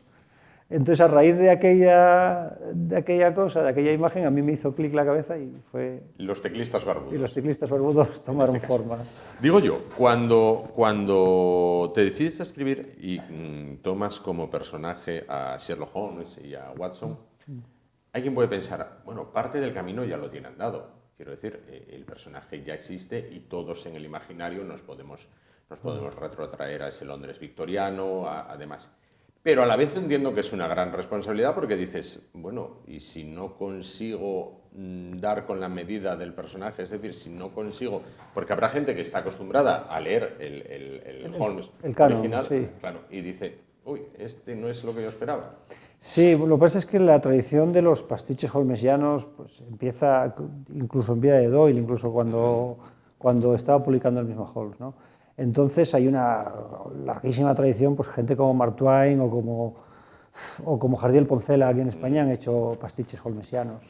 Entonces, a raíz de aquella cosa, de aquella imagen, a mí me hizo clic la cabeza y fue... Los teclistas barbudos. Y los teclistas barbudos tomaron forma. Digo yo, cuando te decides a escribir y tomas como personaje a Sherlock Holmes y a Watson, hay quien puede pensar, bueno, parte del camino ya lo tienen dado. Quiero decir, el personaje ya existe y todos en el imaginario nos podemos retrotraer a ese Londres victoriano, además. Pero a la vez entiendo que es una gran responsabilidad porque dices, bueno, y si no consigo dar con la medida del personaje, es decir, si no consigo, porque habrá gente que está acostumbrada a leer el Holmes canon, original, sí. claro, y dice, uy, este no es lo que yo esperaba. Sí, lo que pasa es que la tradición de los pastiches holmesianos pues, empieza incluso en vida de Doyle, incluso cuando estaba publicando el mismo Holmes, ¿no? Entonces hay una larguísima tradición, pues gente como Mark Twain o como Jardiel Poncela aquí en España han hecho pastiches holmesianos.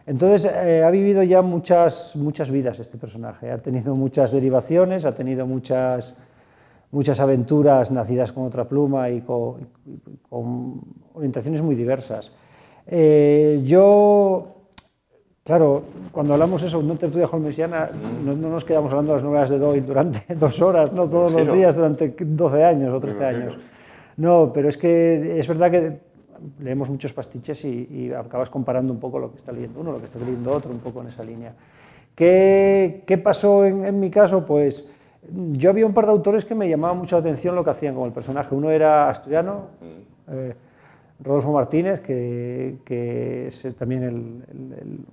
Entonces ha vivido ya muchas vidas este personaje, ha tenido muchas derivaciones, ha tenido muchas aventuras nacidas con otra pluma y con orientaciones muy diversas. Claro, cuando hablamos eso, una tertulia holmesiana, no nos quedamos hablando de las novelas de Doyle durante 2 horas, no todos los días durante 12 años o 13 años. No, pero es que es verdad que leemos muchos pastiches y acabas comparando un poco lo que está leyendo uno, lo que está leyendo otro, un poco en esa línea. ¿Qué pasó en mi caso? Pues yo había un par de autores que me llamaban mucho la atención lo que hacían con el personaje. Uno era asturiano, Rodolfo Martínez, que es también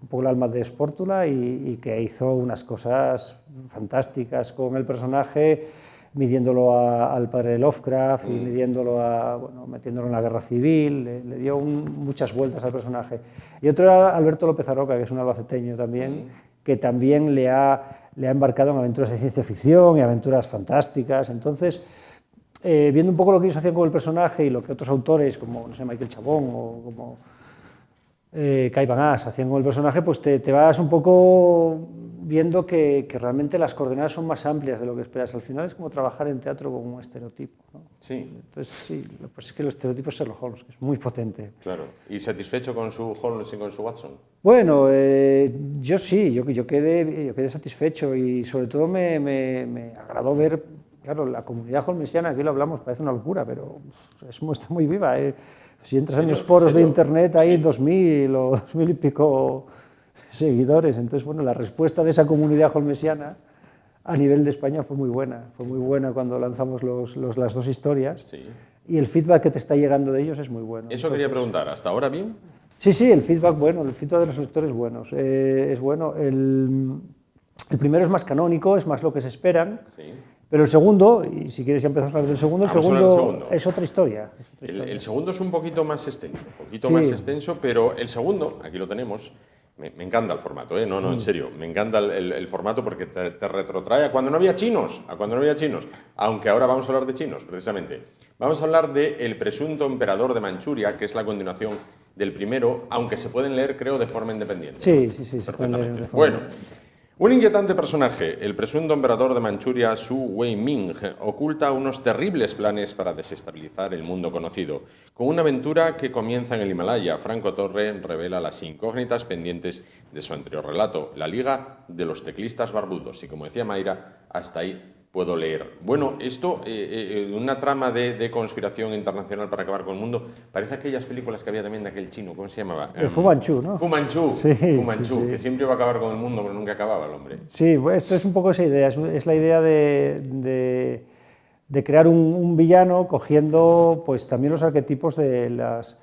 un poco el alma de Spórtula y que hizo unas cosas fantásticas con el personaje, midiéndolo al padre de Lovecraft y metiéndolo en la guerra civil, le dio muchas vueltas al personaje. Y otro era Alberto López Aroca, que es un albaceteño también, que también le ha embarcado en aventuras de ciencia ficción y aventuras fantásticas. Entonces, viendo un poco lo que ellos hacían con el personaje y lo que otros autores, como no sé, Michael Chabón o como Kai Van As hacían con el personaje, pues te vas un poco viendo que realmente las coordenadas son más amplias de lo que esperas. Al final es como trabajar en teatro con un estereotipo, ¿no? Sí. Entonces, sí, pues es que el estereotipo es Sherlock Holmes, que es muy potente. Claro. ¿Y satisfecho con su Holmes y con su Watson? Bueno, yo sí, yo quedé satisfecho y sobre todo me agradó ver, claro, la comunidad holmesiana, aquí lo hablamos, parece una locura, pero está muy viva. Si entras en los foros de internet hay 2.000 o 2.000 y pico seguidores. Entonces, bueno, la respuesta de esa comunidad holmesiana a nivel de España fue muy buena. Fue muy buena cuando lanzamos las 2 historias. Sí. Y el feedback que te está llegando de ellos es muy bueno. Eso quería preguntar, ¿hasta ahora bien? Sí, el feedback bueno, el feedback de los lectores buenos. Es bueno. El primero es más canónico, es más lo que se esperan. Sí. Pero el segundo, y si quieres ya empezamos a hablar del segundo, el segundo es otra historia. El segundo es un poquito más extenso, pero el segundo, aquí lo tenemos. Me encanta el formato, ¿eh? No, en serio, me encanta el formato porque te retrotrae a cuando no había chinos, aunque ahora vamos a hablar de chinos, precisamente. Vamos a hablar de El presunto emperador de Manchuria, que es la continuación del primero, aunque se pueden leer, creo, de forma independiente. Sí, se pueden leer de forma independiente. Un inquietante personaje, el presunto emperador de Manchuria, Su Wei-ming, oculta unos terribles planes para desestabilizar el mundo conocido. Con una aventura que comienza en el Himalaya, Franco Torre revela las incógnitas pendientes de su anterior relato, la Liga de los Teclistas Barbudos. Y como decía Mayra, hasta ahí puedo leer. Bueno, esto, una trama de conspiración internacional para acabar con el mundo, parece aquellas películas que había también de aquel chino, ¿cómo se llamaba? Fu Manchu, ¿no? Fu Manchu, sí, que siempre iba a acabar con el mundo, pero nunca acababa el hombre. Sí, esto es un poco esa idea, es la idea de crear un villano cogiendo pues también los arquetipos de las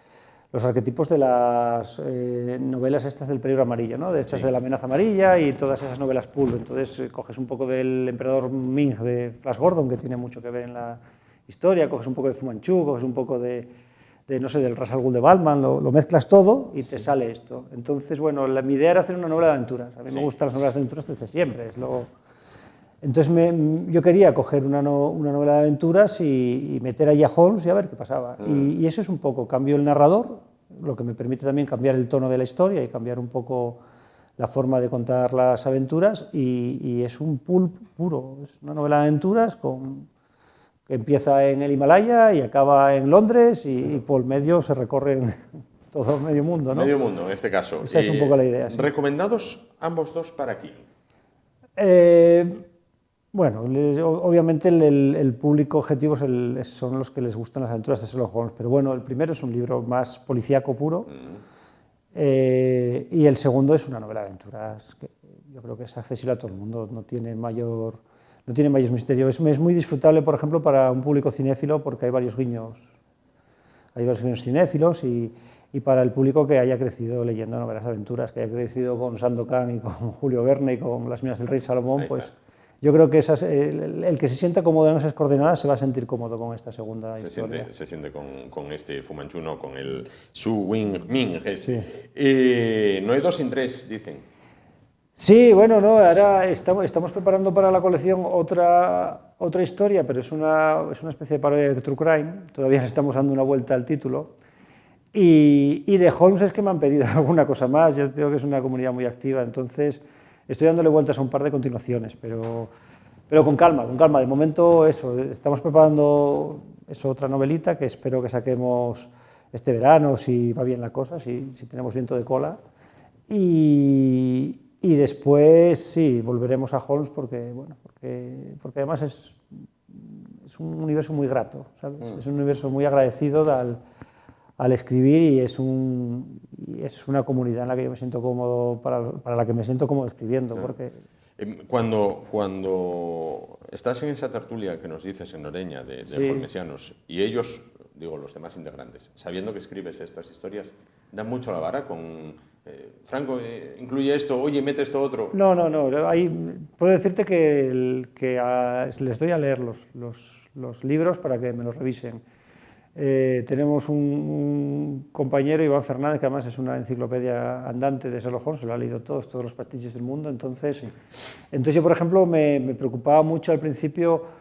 novelas estas del peligro amarillo, ¿no? De estas de la amenaza amarilla y todas esas novelas pulp. Entonces coges un poco del emperador Ming de Flash Gordon, que tiene mucho que ver en la historia, coges un poco de Fu Manchu, coges un poco del Ra's al Ghul de Batman, lo mezclas todo y te sale esto. Entonces, bueno, mi idea era hacer una novela de aventuras. A mí me gustan las novelas de aventuras desde siempre. Entonces yo quería coger una novela de aventuras y meter allí a Holmes y a ver qué pasaba. Y eso es un poco, cambio el narrador, lo que me permite también cambiar el tono de la historia y cambiar un poco la forma de contar las aventuras y es un pulp puro, es una novela de aventuras empieza en el Himalaya y acaba en Londres y por el medio se recorren todo medio mundo, ¿no? Medio mundo, en este caso. Esa es un poco la idea. Sí. ¿Recomendados ambos dos para quién? Bueno, obviamente el público objetivo son los que les gustan las aventuras de Sherlock Holmes, pero bueno, el primero es un libro más policíaco puro y el segundo es una novela de aventuras que yo creo que es accesible a todo el mundo, no tiene mayor misterio. Es muy disfrutable, por ejemplo, para un público cinéfilo porque hay varios guiños cinéfilos y para el público que haya crecido leyendo novelas de aventuras, que haya crecido con Sandokan y con Julio Verne y con Las minas del rey Salomón, pues yo creo que el que se sienta cómodo en esas coordenadas se va a sentir cómodo con esta segunda historia. Se siente con este Fu Manchu, no, con el Su Wing Ming. Sí. No hay 2 sin 3, dicen. Sí, bueno, no, ahora estamos preparando para la colección otra historia, pero es una especie de parodia de True Crime, todavía le estamos dando una vuelta al título. Y de Holmes es que me han pedido alguna cosa más, yo creo que es una comunidad muy activa, entonces estoy dándole vueltas a un par de continuaciones, pero con calma. De momento eso, estamos preparando otra novelita que espero que saquemos este verano, si va bien la cosa, si tenemos viento de cola. Y después sí, volveremos a Holmes porque además es un universo muy grato, ¿sabes? Es un universo muy agradecido al escribir y es una comunidad en la que yo me siento cómodo, para la que me siento cómodo escribiendo. Claro. Porque cuando estás en esa tertulia que nos dices en Noreña de holmesianos y ellos, digo, los demás integrantes, sabiendo que escribes estas historias, dan mucho la vara con Franco, incluye esto, oye, mete esto otro. No, puedo decirte que les doy a leer los libros para que me los revisen. Tenemos un compañero, Iván Fernández, que además es una enciclopedia andante de Sherlock Holmes, se lo ha leído todos los pastiches del mundo, entonces yo, por ejemplo, me preocupaba mucho al principio,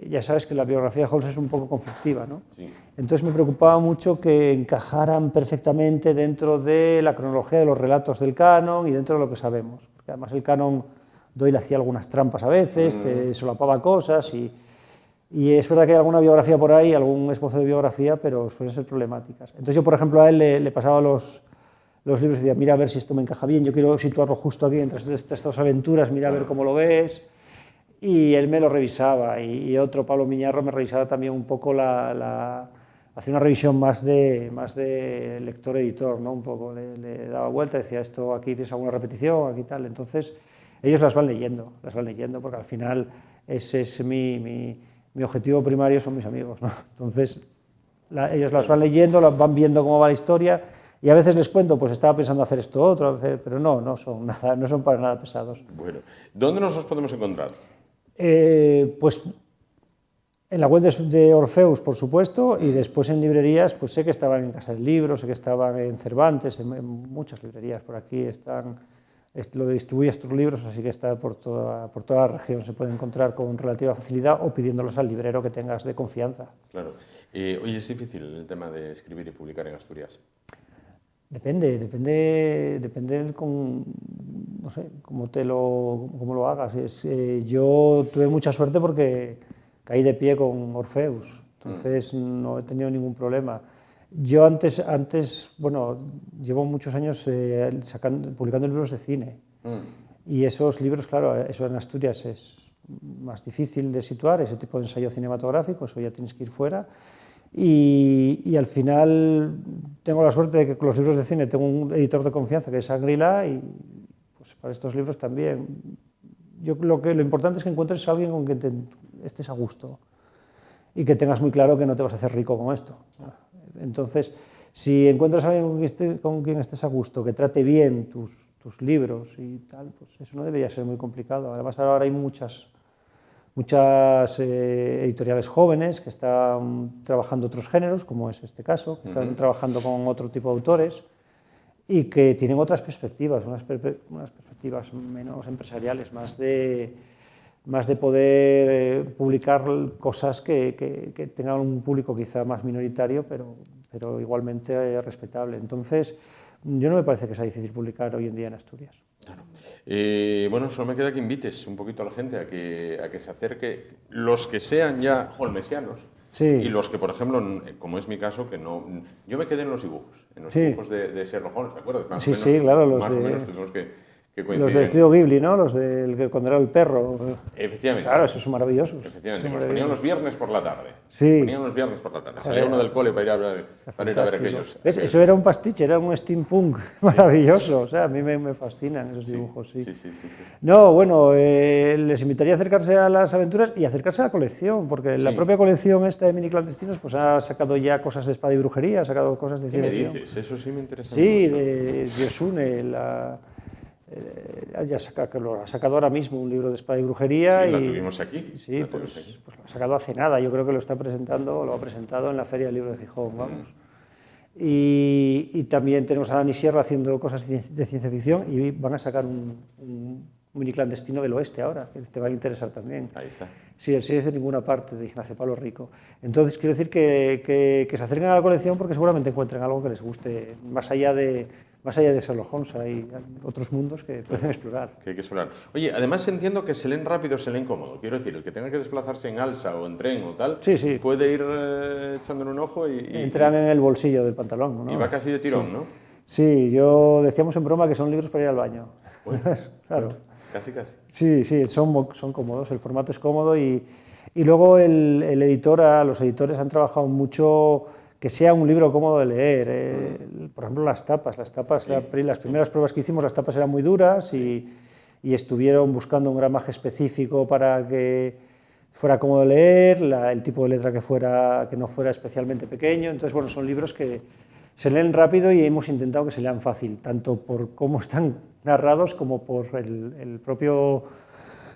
ya sabes que la biografía de Holmes es un poco conflictiva, ¿no? Sí. Entonces me preocupaba mucho que encajaran perfectamente dentro de la cronología de los relatos del canon y dentro de lo que sabemos, porque además el canon Doyle hacía algunas trampas a veces, te solapaba cosas y es verdad que hay alguna biografía por ahí, algún esbozo de biografía, pero suelen ser problemáticas. Entonces yo, por ejemplo, a él le pasaba los libros y decía, mira a ver si esto me encaja bien, yo quiero situarlo justo aquí entre estas dos aventuras, mira a ver cómo lo ves. Y él me lo revisaba, y otro, Pablo Miñarro, me revisaba también un poco hacía una revisión más de lector-editor, ¿no? Un poco, le daba vuelta, decía, esto aquí tienes alguna repetición, aquí tal. Entonces ellos las van leyendo, porque al final ese es mi objetivo primario, son mis amigos, ¿no? Entonces ellos las van leyendo, las van viendo cómo va la historia, y a veces les cuento, pues estaba pensando hacer esto otro, pero no son para nada pesados. Bueno, ¿dónde nos los podemos encontrar? Pues en la web de Orfeus, por supuesto, y después en librerías, pues sé que estaban en Casa del Libro, sé que estaban en Cervantes, en muchas librerías por aquí están. Lo distribuye estos libros, así que está por toda la región, se puede encontrar con relativa facilidad o pidiéndolos al librero que tengas de confianza. Claro. Oye, ¿es difícil el tema de escribir y publicar en Asturias? Depende no sé, cómo lo hagas. Yo tuve mucha suerte porque caí de pie con Orfeus, entonces no he tenido ningún problema. Yo antes, bueno, llevo muchos años publicando libros de cine y esos libros, claro, eso en Asturias es más difícil de situar, ese tipo de ensayo cinematográfico, eso ya tienes que ir fuera. Y al final tengo la suerte de que con los libros de cine tengo un editor de confianza que es Shangri-La y pues para estos libros también. Lo importante es que encuentres a alguien con quien estés a gusto y que tengas muy claro que no te vas a hacer rico con esto. Entonces, si encuentras a alguien con quien estés a gusto, que trate bien tus libros y tal, pues eso no debería ser muy complicado. Además, ahora hay muchas editoriales jóvenes que están trabajando otros géneros, como es este caso, que están trabajando con otro tipo de autores y que tienen otras perspectivas, unas perspectivas menos empresariales, más de poder publicar cosas que tengan un público quizá más minoritario, pero igualmente respetable. Entonces, yo no me parece que sea difícil publicar hoy en día en Asturias. Claro. Bueno, solo me queda que invites un poquito a la gente a que se acerque, los que sean ya holmesianos, Sí. y los que, por ejemplo, como es mi caso, que no... Yo me quedé en los Sí. dibujos de Sherlock Holmes, ¿te acuerdas? Más Sí, o menos, sí, claro, los más de- o menos tuvimos que coincidir. Los del estudio Ghibli, ¿no? Los del que cuando era el perro. Efectivamente. Claro, esos son maravillosos. Efectivamente, Son nos ponían los maravillosos. viernes por la tarde. Sí. Ponían los viernes por la tarde. Joder. Salía uno del cole para ir a ver Fantástico. aquellos. ¿Ves? Eso era un pastiche, era un steampunk maravilloso. O sea, a mí me fascinan esos dibujos, sí. Sí. No, bueno, les invitaría a acercarse a las aventuras y acercarse a la colección, porque la propia colección esta de Mini Clandestinos pues ha sacado ya cosas de espada y brujería, ha sacado cosas de ¿Qué me ciencia ficción. dices? Eso sí me interesa Sí, mucho. de Yosune, ha sacado ahora mismo un libro de espada y brujería. Sí, la y, tuvimos aquí. Sí, La tuvimos pues aquí. lo ha sacado hace nada, yo creo que lo está presentando, lo ha presentado en la Feria del Libro de Gijón, vamos. Y también tenemos a Dani Sierra haciendo cosas de ciencia ficción y van a sacar un mini clandestino del oeste ahora, que te va a interesar también. Ahí está. Sí, el 6 de ninguna parte, de Ignacio Pablo Rico. Entonces, quiero decir que se acerquen a la colección porque seguramente encuentren algo que les guste, más allá de Sherlock Holmes, hay otros mundos que pueden explorar. Que hay que explorar. Oye, además entiendo que se leen rápido, se leen cómodo. Quiero decir, el que tenga que desplazarse en alsa o en tren o tal, Sí, sí. puede ir echándole un ojo y Entran en el bolsillo del pantalón, ¿no? y va casi de tirón, ¿no? Sí, decíamos en broma que son libros para ir al baño. Claro. Casi. Sí, son cómodos, el formato es cómodo y luego los editores han trabajado mucho que sea un libro cómodo de leer. Por ejemplo, las tapas, las primeras pruebas que hicimos, las tapas eran muy duras y estuvieron buscando un gramaje específico para que fuera cómodo de leer, el tipo de letra que no fuera especialmente pequeño. Entonces, bueno, son libros que se leen rápido y hemos intentado que se lean fácil, tanto por cómo están narrados como por el propio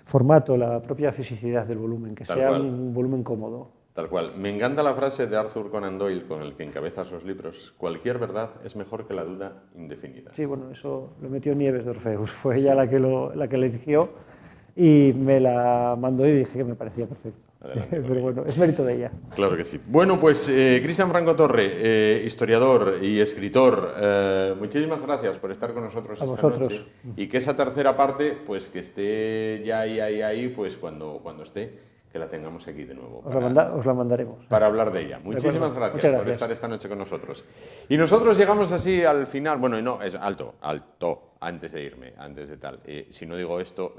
formato, la propia fisicidad del volumen, que sea un volumen cómodo. Tal cual. Me encanta la frase de Arthur Conan Doyle con el que encabeza sus libros: cualquier verdad es mejor que la duda indefinida. Sí, bueno, eso lo metió Nieves de Orfeus, fue ella la que lo eligió y me la mandó y dije que me parecía perfecto. Adelante, pero bueno, es mérito de ella. Claro que sí. Bueno, pues Cristian Franco Torre, historiador y escritor, muchísimas gracias por estar con nosotros A esta vosotros. noche. Y que esa tercera parte, pues que esté ya ahí, pues cuando esté, que la tengamos aquí de nuevo. Os la mandaremos. Para hablar de ella. Muchísimas gracias, Muchas gracias por estar esta noche con nosotros. Y nosotros llegamos así al final. Bueno, y no, es alto, antes de irme, antes de tal. Si no digo esto,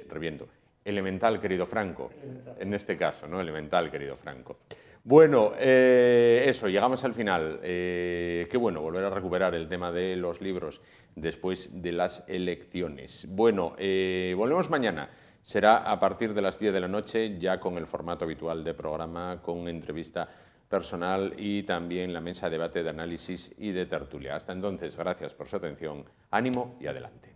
reviento. Elemental, querido Franco. En este caso, ¿no? Elemental, querido Franco. Bueno, eso, llegamos al final. Qué bueno volver a recuperar el tema de los libros después de las elecciones. Bueno, volvemos mañana. Será a partir de las 10 de la noche, ya con el formato habitual de programa, con entrevista personal y también la mesa de debate, de análisis y de tertulia. Hasta entonces, gracias por su atención, ánimo y adelante.